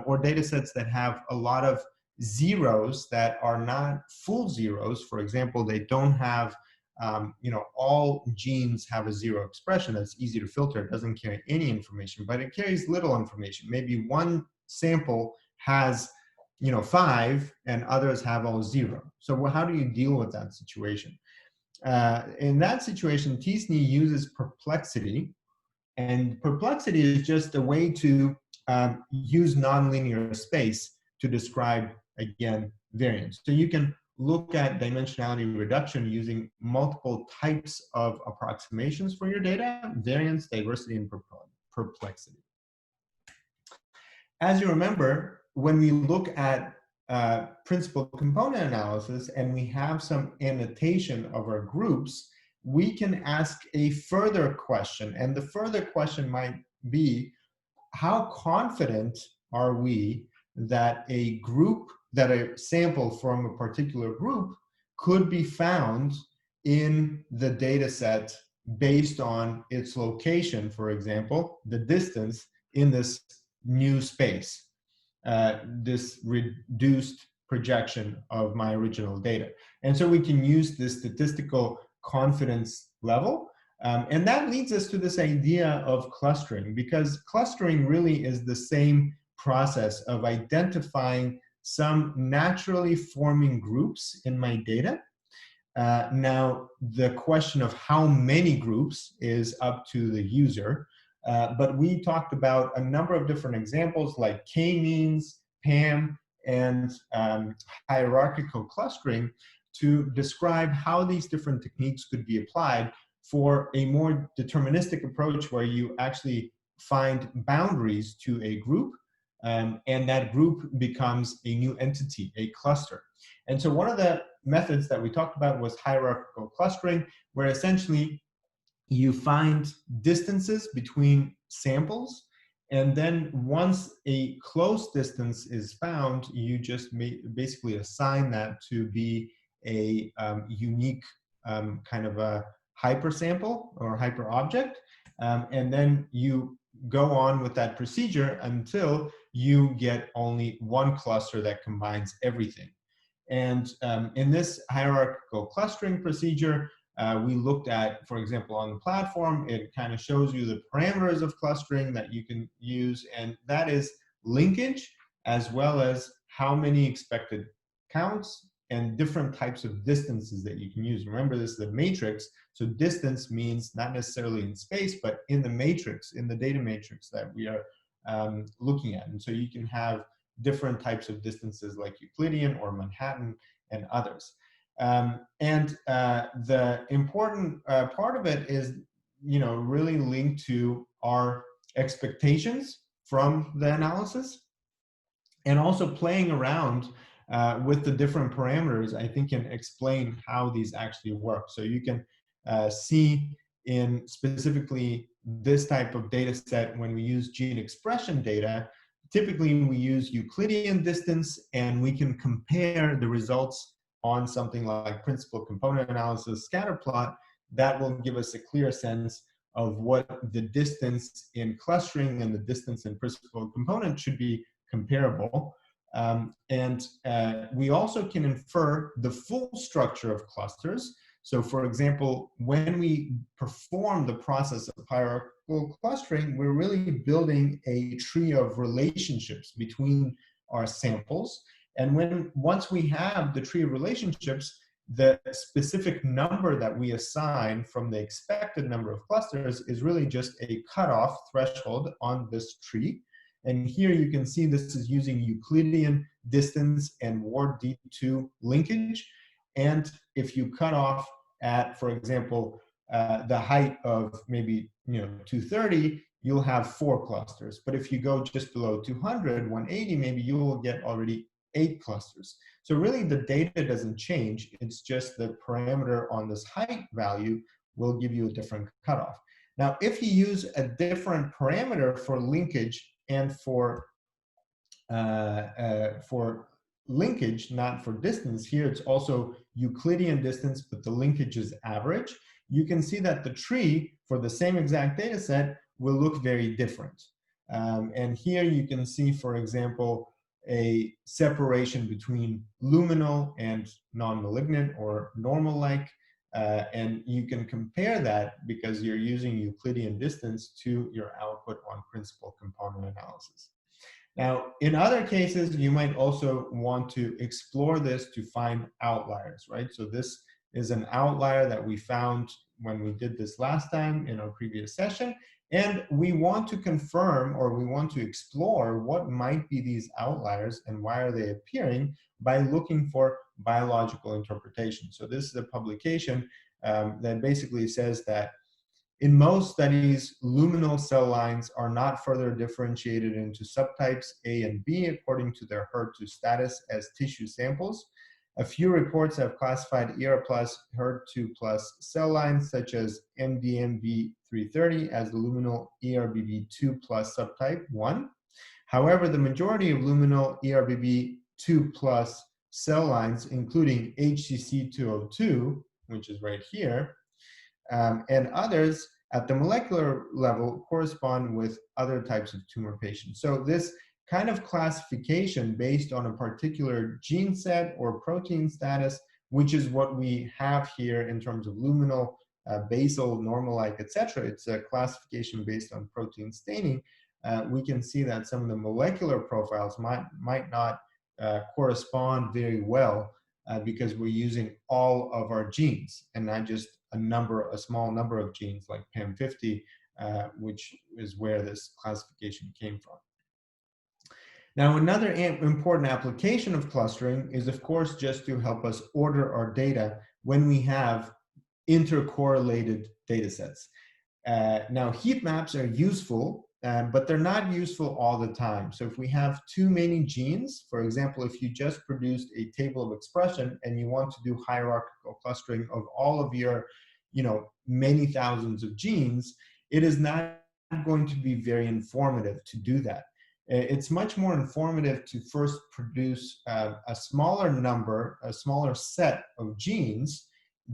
or data sets that have a lot of zeros that are not full zeros, for example, they don't have, all genes have a zero expression. That's easy to filter. It doesn't carry any information, but it carries little information. Maybe one sample has, 5 and others have all 0. So how do you deal with that situation? In that situation, t-SNE uses perplexity, and perplexity is just a way to use nonlinear space to describe, again, variance. So you can look at dimensionality reduction using multiple types of approximations for your data: variance, diversity, and perplexity. As you remember, when we look at principal component analysis and we have some annotation of our groups, we can ask a further question. And the further question might be, how confident are we that a sample from a particular group could be found in the data set based on its location, for example, the distance in this new space, this reduced projection of my original data. And so we can use this statistical confidence level. And that leads us to this idea of clustering, because clustering really is the same process of identifying some naturally forming groups in my data. Now, the question of how many groups is up to the user, but we talked about a number of different examples like k-means, PAM, and hierarchical clustering to describe how these different techniques could be applied for a more deterministic approach where you actually find boundaries to a group, and that group becomes a new entity, a cluster. And so one of the methods that we talked about was hierarchical clustering, where essentially you find distances between samples, and then once a close distance is found, you just basically assign that to be a unique kind of a hypersample or hyperobject, and then you go on with that procedure until you get only one cluster that combines everything. And in this hierarchical clustering procedure, we looked at, for example, on the platform, it kind of shows you the parameters of clustering that you can use, and that is linkage, as well as how many expected counts and different types of distances that you can use. Remember, this is a matrix, so distance means not necessarily in space, but in the matrix, in the data matrix that we are looking at. And so you can have different types of distances like Euclidean or Manhattan and others. The important part of it is, really linked to our expectations from the analysis, and also playing around with the different parameters, I think, can explain how these actually work. So you can see in specifically this type of data set, when we use gene expression data, typically we use Euclidean distance, and we can compare the results on something like principal component analysis scatter plot. That will give us a clear sense of what the distance in clustering and the distance in principal component should be comparable. We also can infer the full structure of clusters. So for example, when we perform the process of hierarchical clustering, we're really building a tree of relationships between our samples. And once we have the tree of relationships, the specific number that we assign from the expected number of clusters is really just a cutoff threshold on this tree. And here you can see this is using Euclidean distance and Ward D2 linkage. And if you cut off at, for example, the height of maybe 230, you'll have 4 clusters. But if you go just below 200, 180, maybe you will get already 8 clusters. So really the data doesn't change. It's just the parameter on this height value will give you a different cutoff. Now, if you use a different parameter for linkage and for linkage, not for distance, here it's also Euclidean distance, but the linkage is average, you can see that the tree for the same exact data set will look very different. And here you can see, for example, a separation between luminal and non-malignant or normal-like, and you can compare that because you're using Euclidean distance to your output on principal component analysis. Now, in other cases, you might also want to explore this to find outliers, right? So this is an outlier that we found when we did this last time in our previous session. And we want to confirm, or we want to explore what might be these outliers and why are they appearing by looking for biological interpretation. So this is a publication that basically says that in most studies, luminal cell lines are not further differentiated into subtypes A and B according to their HER2 status as tissue samples. A few reports have classified ER plus HER2 plus cell lines such as MDMB330 as luminal ERBB2 plus subtype 1. However, the majority of luminal ERBB2 plus cell lines, including HCC202, which is right here, and others at the molecular level correspond with other types of tumor patients. So this kind of classification based on a particular gene set or protein status, which is what we have here in terms of luminal, basal, normal-like, etc. It's a classification based on protein staining. We can see that some of the molecular profiles might not correspond very well because we're using all of our genes and not just a small number of genes like PAM50, which is where this classification came from. Now, another important application of clustering is, of course, just to help us order our data when we have intercorrelated data sets. Now, heat maps are useful, but they're not useful all the time. So if we have too many genes, for example, if you just produced a table of expression and you want to do hierarchical clustering of all of your, many thousands of genes, it is not going to be very informative to do that. It's much more informative to first produce a smaller number, a smaller set of genes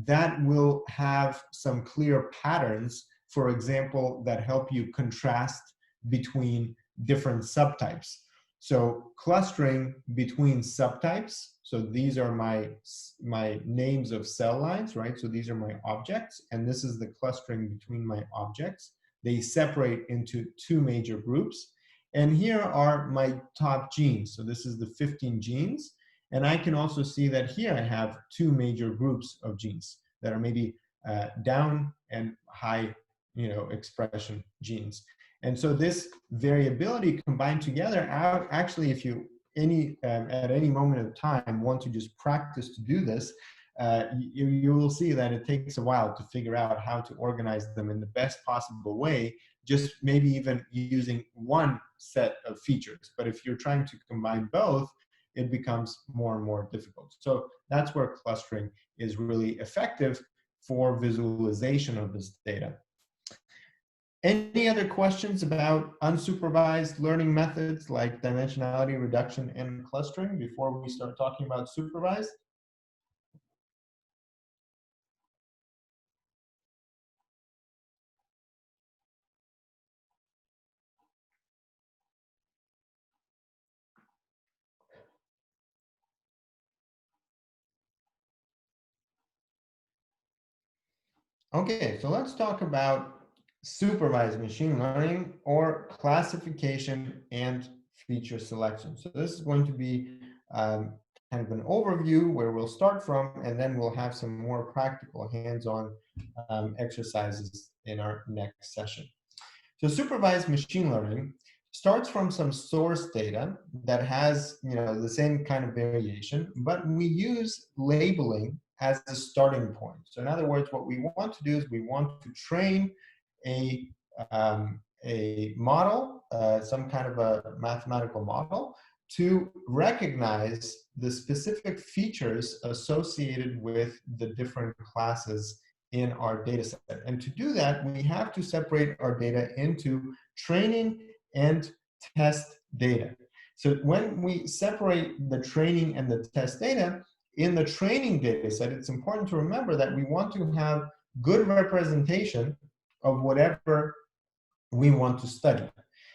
that will have some clear patterns, for example, that help you contrast between different subtypes. So clustering between subtypes, so these are my names of cell lines, right? So these are my objects, and this is the clustering between my objects. They separate into 2 major groups. And here are my top genes. So this is the 15 genes. And I can also see that here I have 2 major groups of genes that are maybe down and high, expression genes. And so this variability combined together, actually, if you at any moment of time want to just practice to do this, you will see that it takes a while to figure out how to organize them in the best possible way, just maybe even using one set of features. But if you're trying to combine both, it becomes more and more difficult. So that's where clustering is really effective for visualization of this data. Any other questions about unsupervised learning methods like dimensionality reduction and clustering before we start talking about supervised? Okay, so let's talk about supervised machine learning or classification and feature selection. So this is going to be kind of an overview where we'll start from, and then we'll have some more practical hands-on exercises in our next session. So supervised machine learning starts from some source data that has, the same kind of variation, but we use labeling as a starting point. So in other words, what we want to do is we want to train a model, some kind of a mathematical model, to recognize the specific features associated with the different classes in our data set. And to do that, we have to separate our data into training and test data. So when we separate the training and the test data, in the training data set, it's important to remember that we want to have good representation of whatever we want to study.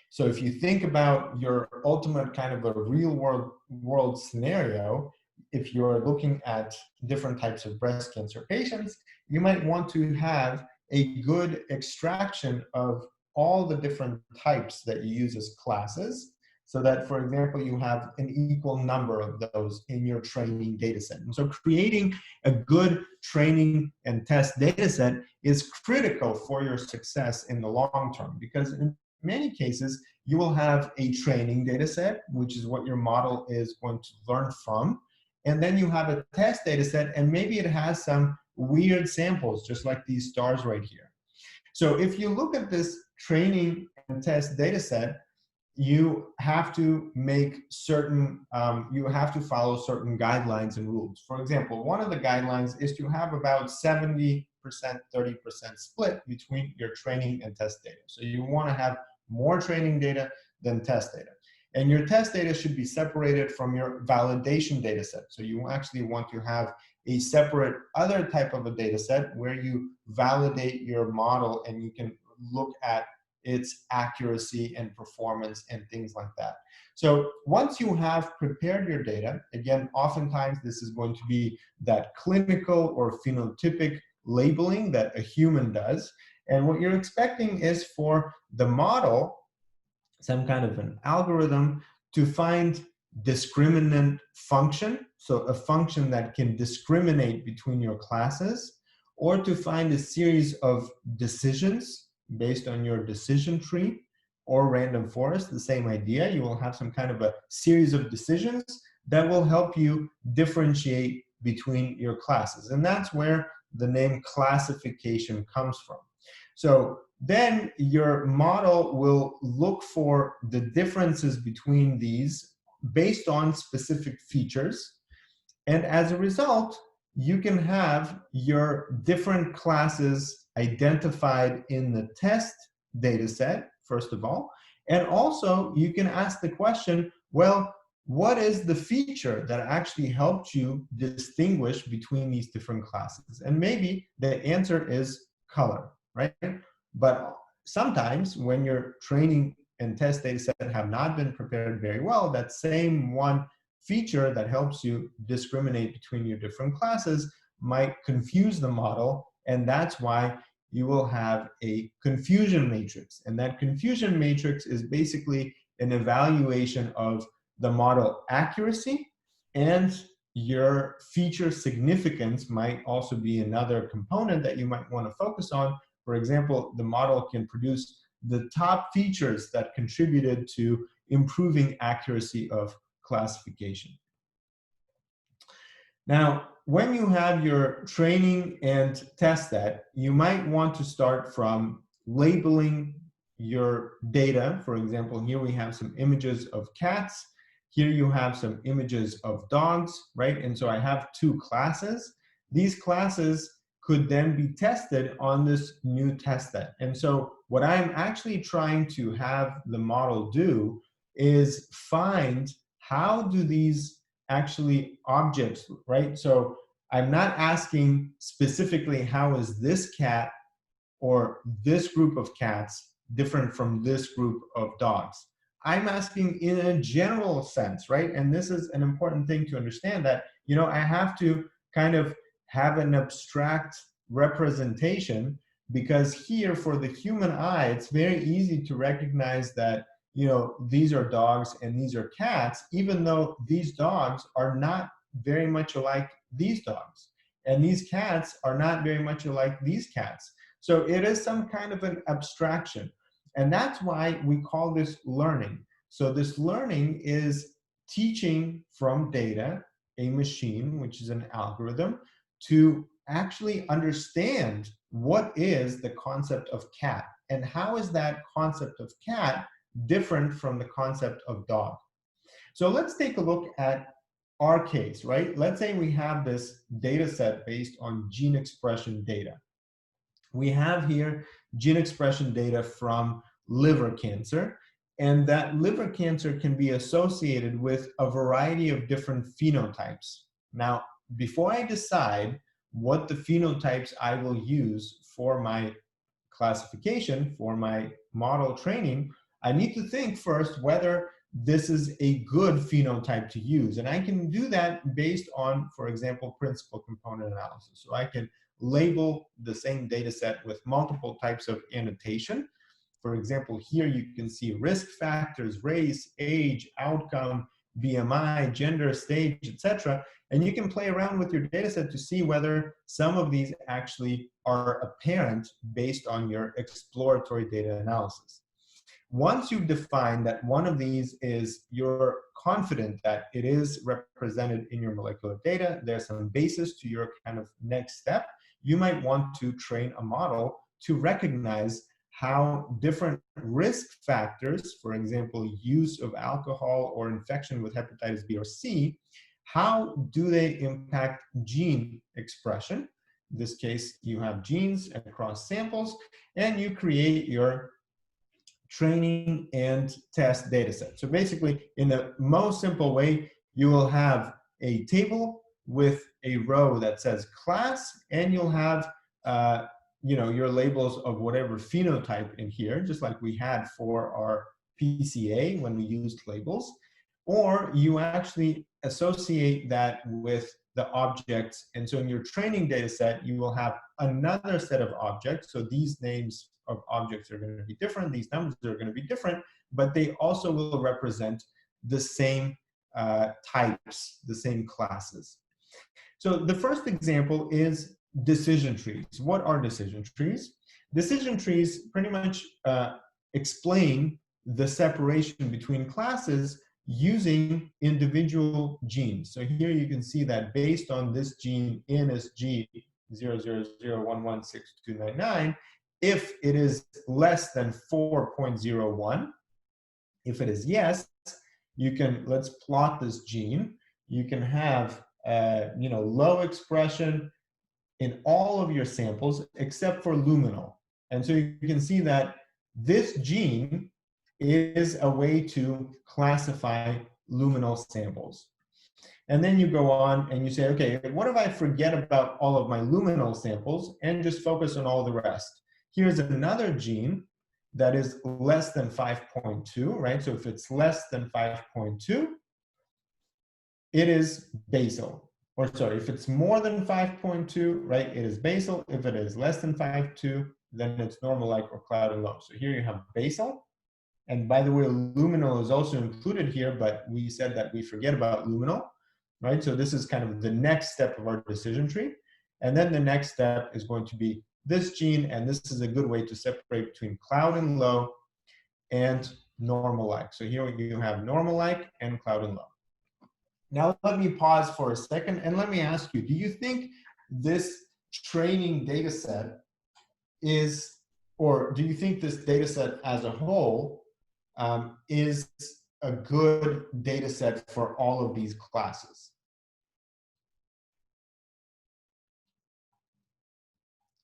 So if you think about your ultimate kind of a real world scenario, if you're looking at different types of breast cancer patients, you might want to have a good extraction of all the different types that you use as classes, so that, for example, you have an equal number of those in your training data set. And so creating a good training and test data set is critical for your success in the long term, because in many cases, you will have a training data set, which is what your model is going to learn from. And then you have a test data set, and maybe it has some weird samples, just like these stars right here. So if you look at this training and test data set, you have to make certain, you have to follow certain guidelines and rules. For example, one of the guidelines is to have about 70%, 30% split between your training and test data. So you want to have more training data than test data. And your test data should be separated from your validation data set. So you actually want to have a separate other type of a data set where you validate your model and you can look at its accuracy and performance and things like that. So once you have prepared your data, again, oftentimes this is going to be that clinical or phenotypic labeling that a human does. And what you're expecting is for the model, some kind of an algorithm, to find discriminant function, so a function that can discriminate between your classes, or to find a series of decisions based on your decision tree or random forest, the same idea. You will have some kind of a series of decisions that will help you differentiate between your classes. And that's where the name classification comes from. So then your model will look for the differences between these based on specific features. And as a result, you can have your different classes identified in the test data set, first of all. And also, you can ask the question, well, what is the feature that actually helped you distinguish between these different classes? And maybe the answer is color, right? But sometimes when your training and test data set have not been prepared very well, that same one feature that helps you discriminate between your different classes might confuse the model, and that's why you will have a confusion matrix. And that confusion matrix is basically an evaluation of the model accuracy, and your feature significance might also be another component that you might want to focus on. For example, the model can produce the top features that contributed to improving accuracy of classification. Now, when you have your training and test set, you might want to start from labeling your data. For example, here we have some images of cats. Here you have some images of dogs, right? And so I have two classes. These classes could then be tested on this new test set. And so what I'm actually trying to have the model do is find how do these actually objects, right? So I'm not asking specifically how is this cat or this group of cats different from this group of dogs. I'm asking in a general sense, right? And this is an important thing to understand, that, I have to kind of have an abstract representation, because here for the human eye, it's very easy to recognize that, you know, these are dogs and these are cats, even though these dogs are not very much alike these dogs. And these cats are not very much alike these cats. So it is some kind of an abstraction. And that's why we call this learning. So this learning is teaching from data a machine, which is an algorithm, to actually understand what is the concept of cat and how is that concept of cat different from the concept of dog. So let's take a look at our case, right? Let's say we have this data set based on gene expression data. We have here gene expression data from liver cancer, and that liver cancer can be associated with a variety of different phenotypes. Now, before I decide what the phenotypes I will use for my classification, for my model training, I need to think first whether this is a good phenotype to use. And I can do that based on, for example, principal component analysis. So I can label the same data set with multiple types of annotation. For example, here you can see risk factors, race, age, outcome, BMI, gender, stage, etc. And you can play around with your data set to see whether some of these actually are apparent based on your exploratory data analysis. Once you've defined that one of these is, you're confident that it is represented in your molecular data, there's some basis to your kind of next step, you might want to train a model to recognize how different risk factors, for example, use of alcohol or infection with hepatitis B or C, how do they impact gene expression? In this case, you have genes across samples, and you create your training and test data set. So basically, in the most simple way, you will have a table with a row that says class, and you'll have you know, your labels of whatever phenotype in here, just like we had for our PCA when we used labels. Or you actually associate that with the objects. And so in your training data set, you will have another set of objects. So these names of objects are going to be different, these numbers are going to be different, but they also will represent the same types, the same classes. So the first example is decision trees. What are decision trees? Decision trees pretty much explain the separation between classes using individual genes. So here you can see that based on this gene NSG 000116299, if it is less than 4.01, if it is yes, you can, let's plot this gene. You can have you know, low expression in all of your samples except for luminal. And so you can see that this gene is a way to classify luminal samples. And then you go on and you say, okay, what if I forget about all of my luminal samples and just focus on all the rest? Here's another gene that is less than 5.2, right? So if it's less than 5.2, it is basal. Or sorry, if it's more than 5.2, right, it is basal. If it is less than 5.2, then it's normal-like or cloud and low. So here you have basal. And by the way, luminal is also included here, but we said that we forget about luminal, right? So this is kind of the next step of our decision tree. And then the next step is going to be this gene, and this is a good way to separate between cloud and low and normal-like. So here you have normal-like and cloud and low. Now let me pause for a second and let me ask you, do you think this training data set is, or do you think this data set as a whole is a good data set for all of these classes?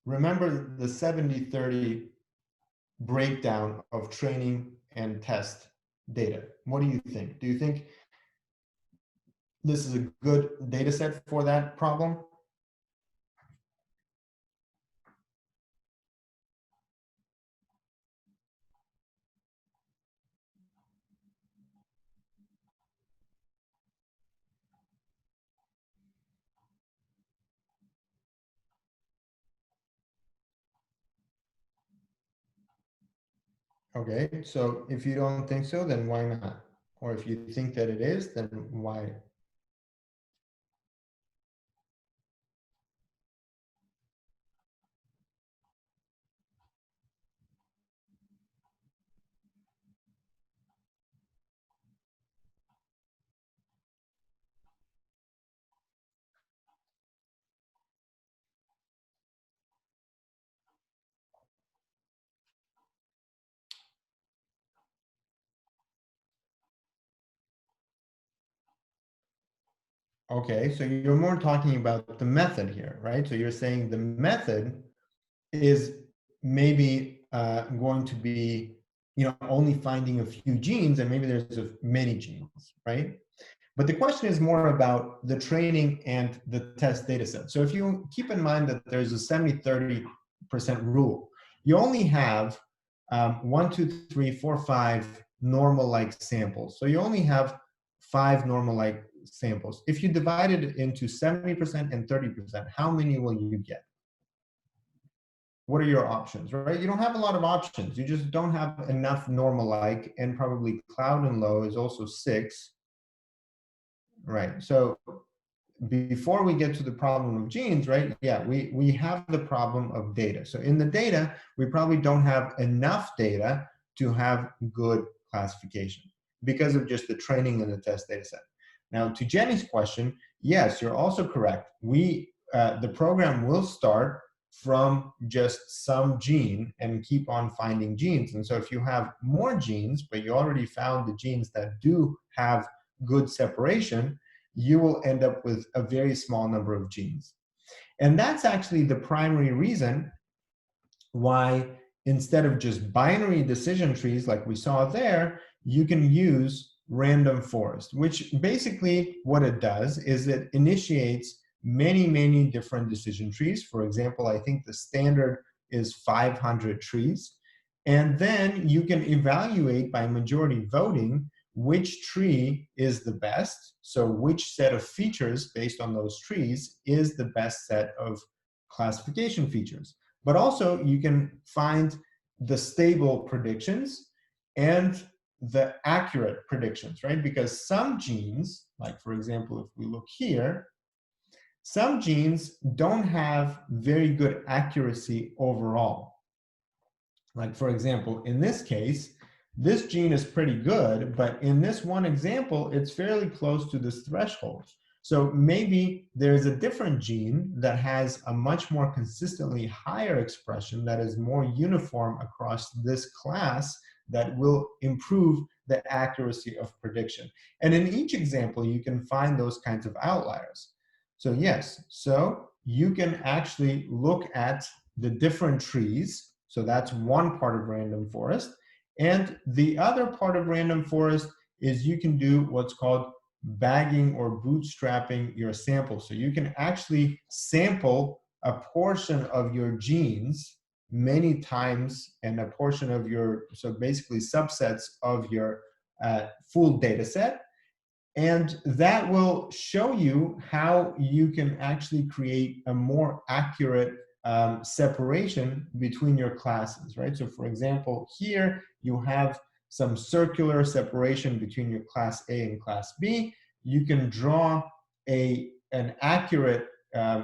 Remember the 70-30 breakdown of training and test data. What do you think? Do you think this is a good data set for that problem? Okay, so if you don't think so, then why not? Or if you think that it is, then why? Okay, so you're more talking about the method here, right? So you're saying the method is maybe going to be, only finding a few genes, and maybe there's many genes, right? But the question is more about the training and the test data set. So if you keep in mind that there's a 70-30% rule, you only have 1, 2, 3, 4, 5 normal-like samples. So you only have 5 normal-like samples. If you divide it into 70% and 30%, how many will you get? What are your options, right? You don't have a lot of options. You just don't have enough normal-like, and probably cloud and low is also 6. Right. So before we get to the problem of genes, right? Yeah, we have the problem of data. So in the data, we probably don't have enough data to have good classification because of just the training and the test data set. Now, to Jenny's question, yes, you're also correct. The program will start from just some gene and keep on finding genes. And so if you have more genes, but you already found the genes that do have good separation, you will end up with a very small number of genes. And that's actually the primary reason why, instead of just binary decision trees like we saw there, you can use random forest, which basically what it does is it initiates many, many different decision trees. For example, I think the standard is 500 trees. And then you can evaluate by majority voting which tree is the best. So which set of features based on those trees is the best set of classification features. But also you can find the stable predictions and the accurate predictions, right? Because some genes, like for example, if we look here, some genes don't have very good accuracy overall. Like for example, in this case, this gene is pretty good, but in this one example, it's fairly close to this threshold. So maybe there's a different gene that has a much more consistently higher expression that is more uniform across this class that will improve the accuracy of prediction. And in each example, you can find those kinds of outliers. So yes, so you can actually look at the different trees. So that's one part of random forest. And the other part of random forest is you can do what's called bagging or bootstrapping your sample. So you can actually sample a portion of your genes many times, and a portion of your, so basically subsets of your full data set. And that will show you how you can actually create a more accurate separation between your classes, right? So for example, here you have some circular separation between your class A and class B. You can draw an accurate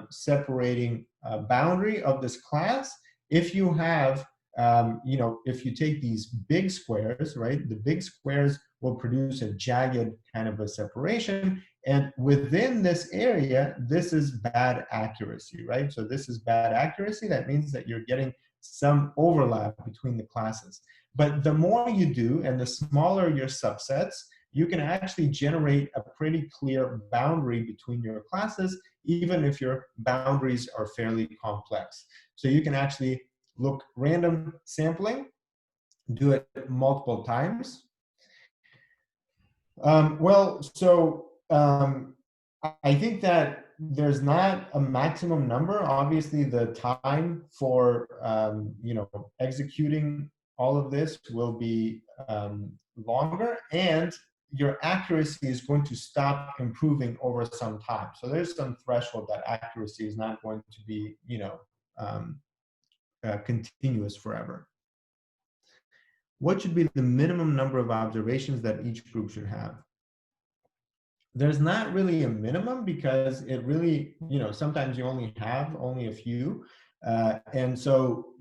separating boundary of this class if you have, if you take these big squares, right? The big squares will produce a jagged kind of a separation. And within this area, this is bad accuracy, right? So this is bad accuracy. That means that you're getting some overlap between the classes. But the more you do and the smaller your subsets, you can actually generate a pretty clear boundary between your classes, even if your boundaries are fairly complex. So you can actually look random sampling, do it multiple times. I think that there's not a maximum number. Obviously, the time for executing all of this will be longer, and your accuracy is going to stop improving over some time. So there's some threshold that accuracy is not going to be continuous forever. what should be the minimum number of observations that each group should have? There's not really a minimum because it really, sometimes you only have a few. And so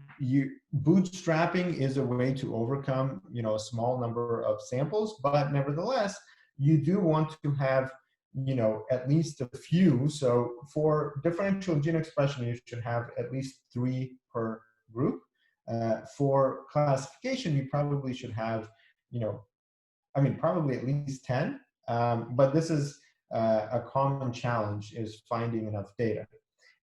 bootstrapping is a way to overcome, a small number of samples, but nevertheless, you do want to have, at least a few. So for differential gene expression, you should have at least 3 per group. For classification, you probably should have, probably at least 10. But this is a common challenge, is finding enough data.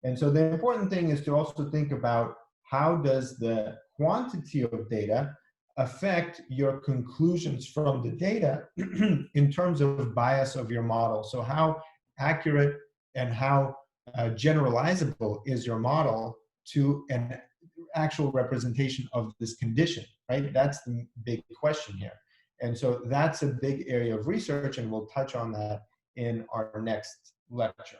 And so the important thing is to also think about how does the quantity of data affect your conclusions from the data in terms of bias of your model. So how accurate and how generalizable is your model to an actual representation of this condition, right? That's the big question here. And so that's a big area of research, and we'll touch on that in our next lecture.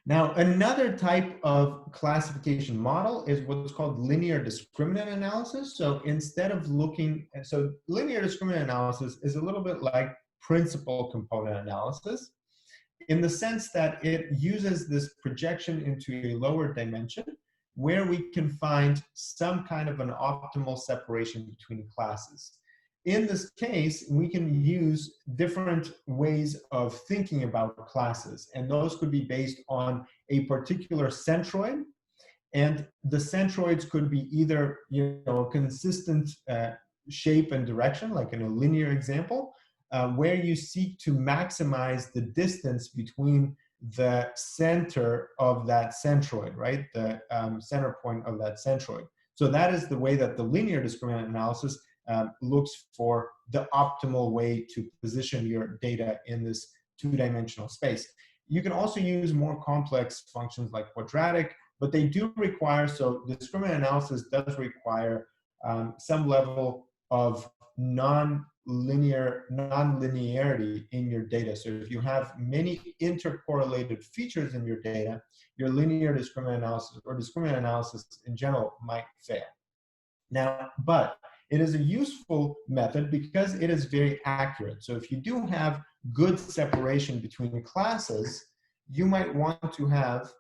Now, another type of classification model is what's called linear discriminant analysis. So instead of linear discriminant analysis is a little bit like principal component analysis in the sense that it uses this projection into a lower dimension where we can find some kind of an optimal separation between classes. In this case, we can use different ways of thinking about classes, and those could be based on a particular centroid, and the centroids could be either consistent shape and direction, like in a linear example, where you seek to maximize the distance between the center of that centroid, right? The center point of that centroid. So that is the way that the linear discriminant analysis looks for the optimal way to position your data in this 2-dimensional space. You can also use more complex functions like quadratic, but they do require, so discriminant analysis does require some level of non-linearity in your data. So if you have many intercorrelated features in your data, your linear discriminant analysis or discriminant analysis in general might fail. Now, but it is a useful method because it is very accurate. So if you do have good separation between classes, you might want to have,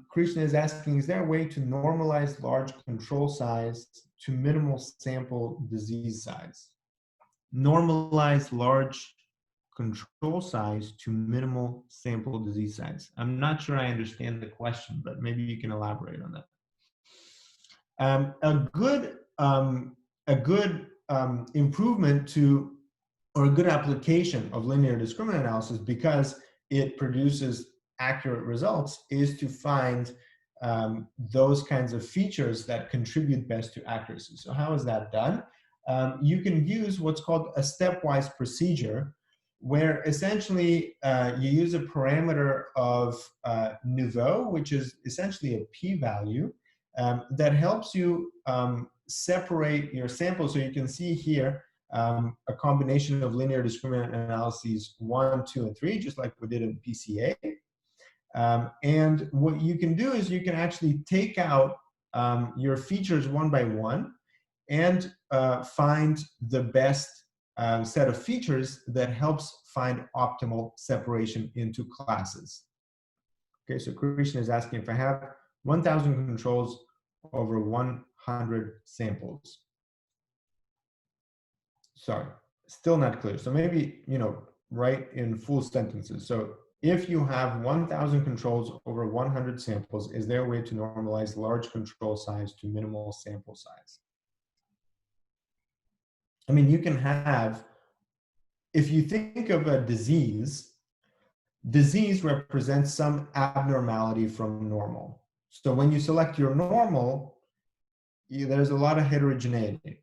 Krishna is asking, is there a way to normalize large control size to minimal sample disease size? Normalize large control size to minimal sample disease size. I'm not sure I understand the question, but maybe you can elaborate on that. A good improvement to, or a good application of linear discriminant analysis, because it produces accurate results, is to find those kinds of features that contribute best to accuracy. So how is that done? You can use what's called a stepwise procedure, where essentially you use a parameter of niveau, which is essentially a p-value, that helps you separate your sample. So you can see here a combination of linear discriminant analyses 1, 2, and 3, just like we did in PCA. And what you can do is you can actually take out your features one by one and find the best set of features that helps find optimal separation into classes. Okay, so Krishna is asking if I have 1,000 controls over 100 samples. Sorry, still not clear. So maybe, write in full sentences. So if you have 1,000 controls over 100 samples, is there a way to normalize large control size to minimal sample size? I mean, you can have, if you think of a disease represents some abnormality from normal. So when you select your normal, there's a lot of heterogeneity.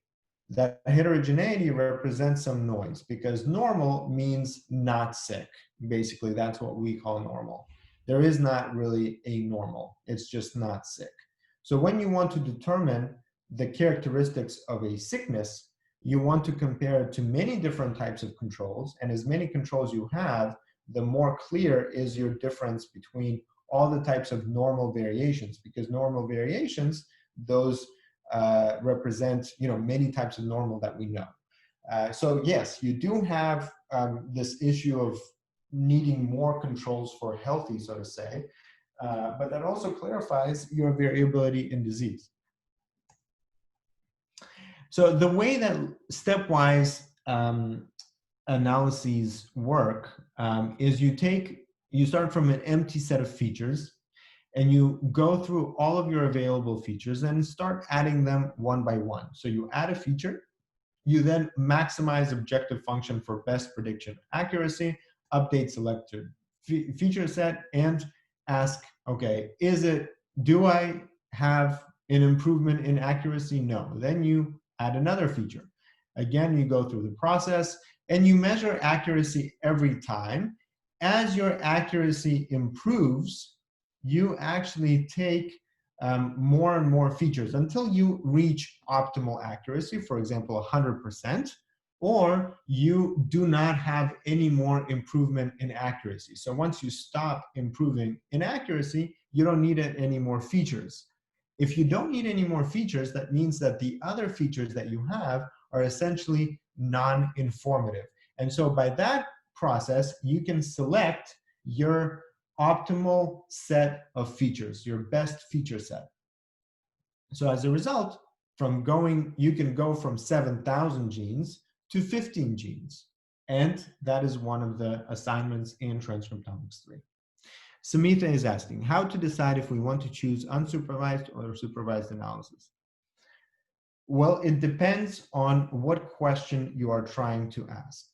That heterogeneity represents some noise, because normal means not sick. Basically, that's what we call normal. There is not really a normal. It's just not sick. So when you want to determine the characteristics of a sickness, you want to compare it to many different types of controls. And as many controls you have, the more clear is your difference between all the types of normal variations, because normal variations, those represent, many types of normal that we know. So yes, you do have this issue of needing more controls for healthy, so to say, but that also clarifies your variability in disease. So the way that stepwise analyses work is you start from an empty set of features, and you go through all of your available features and start adding them one by one. So you add a feature, you then maximize objective function for best prediction accuracy, update selected feature set, and ask, okay, do I have an improvement in accuracy? No. Then you add another feature. Again, you go through the process and you measure accuracy every time. As your accuracy improves, you actually take more and more features until you reach optimal accuracy, for example, 100%, or you do not have any more improvement in accuracy. So once you stop improving in accuracy, you don't need any more features. If you don't need any more features, that means that the other features that you have are essentially non-informative. And so by that process, you can select your optimal set of features, your best feature set. So as a result, you can go from 7,000 genes to 15 genes. And that is one of the assignments in Transcriptomics 3. Samita is asking, how to decide if we want to choose unsupervised or supervised analysis? Well, it depends on what question you are trying to ask.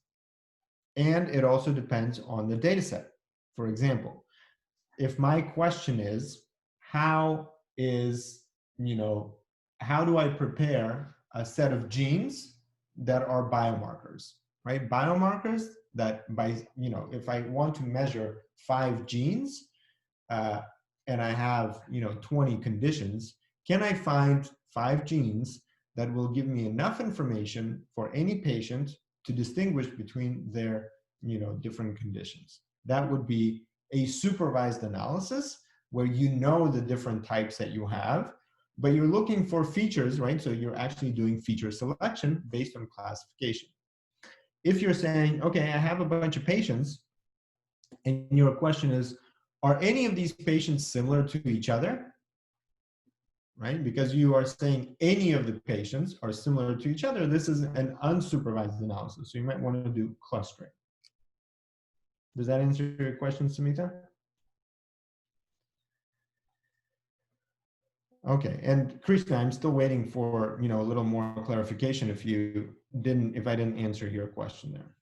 And it also depends on the data set. For example, if my question is, how do I prepare a set of genes that are biomarkers, right? Biomarkers that if I want to measure 5 genes and I have, 20 conditions, can I find 5 genes that will give me enough information for any patient to distinguish between their, different conditions? That would be a supervised analysis where you know the different types that you have, but you're looking for features, right? So you're actually doing feature selection based on classification. If you're saying, okay, I have a bunch of patients, and your question is, are any of these patients similar to each other? Right? Because you are saying any of the patients are similar to each other, this is an unsupervised analysis. So you might want to do clustering. Does that answer your question, Samita? Okay, and Krishna, I'm still waiting for a little more clarification if I didn't answer your question there.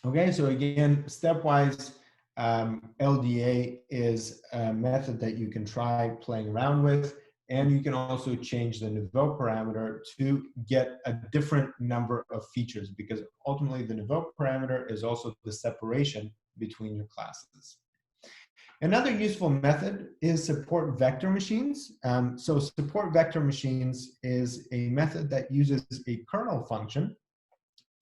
Okay, so again, stepwise LDA is a method that you can try playing around with, and you can also change the niveau parameter to get a different number of features, because ultimately the niveau parameter is also the separation between your classes. Another useful method is support vector machines. So support vector machines is a method that uses a kernel function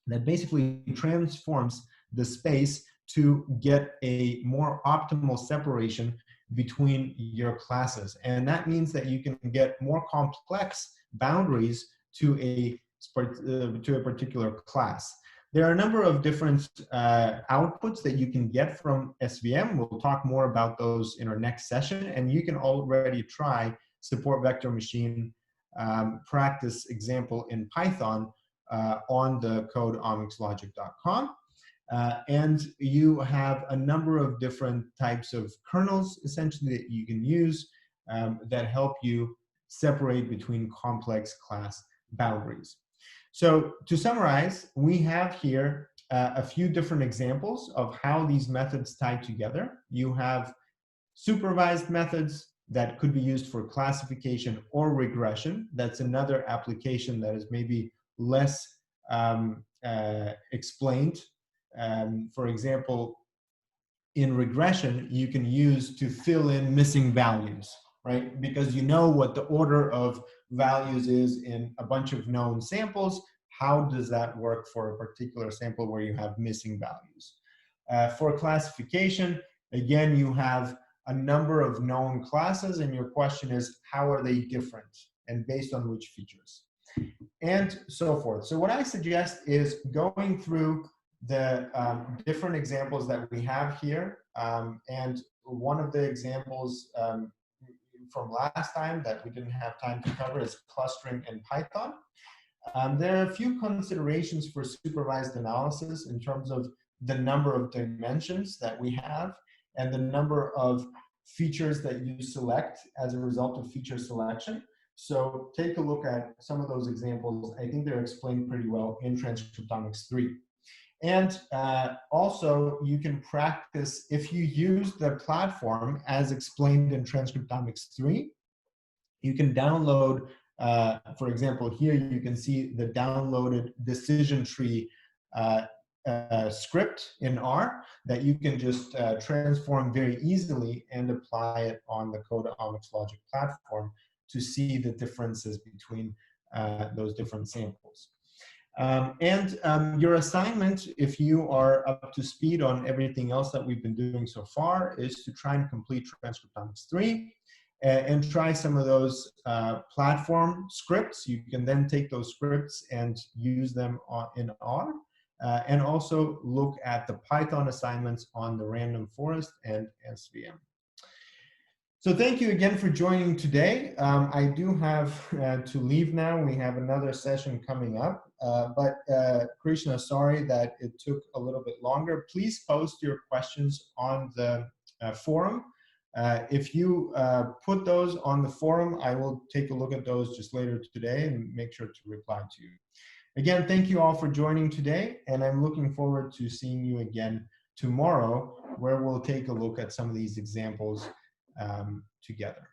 that basically transforms the space to get a more optimal separation between your classes. And that means that you can get more complex boundaries to a particular class. There are a number of different outputs that you can get from SVM. We'll talk more about those in our next session, and you can already try support vector machine practice example in Python on the code OmicsLogic.com. And you have a number of different types of kernels, essentially, that you can use that help you separate between complex class boundaries. So to summarize, we have here a few different examples of how these methods tie together. You have supervised methods that could be used for classification or regression. That's another application that is maybe less explained. For example, in regression, you can use to fill in missing values, right? Because you know what the order of values is in a bunch of known samples. How does that work for a particular sample where you have missing values? For classification, again, you have a number of known classes, and your question is, how are they different, and based on which features, and so forth. So what I suggest is going through the different examples that we have here, and one of the examples from last time that we didn't have time to cover is clustering in Python. There are a few considerations for supervised analysis in terms of the number of dimensions that we have and the number of features that you select as a result of feature selection. So take a look at some of those examples. I think they're explained pretty well in Transcriptomics 3. And also, you can practice, if you use the platform as explained in Transcriptomics 3, you can download, for example, here you can see the downloaded decision tree script in R that you can just transform very easily and apply it on the OmicsLogic platform to see the differences between those different samples. Your assignment, if you are up to speed on everything else that we've been doing so far, is to try and complete Transcriptomics 3 and try some of those platform scripts. You can then take those scripts and use them in R, and also look at the Python assignments on the random forest and SVM. So thank you again for joining today. I do have to leave now. We have another session coming up. But Krishna, sorry that it took a little bit longer. Please post your questions on the forum. If you put those on the forum, I will take a look at those just later today and make sure to reply to you. Again, thank you all for joining today, and I'm looking forward to seeing you again tomorrow, where we'll take a look at some of these examples together.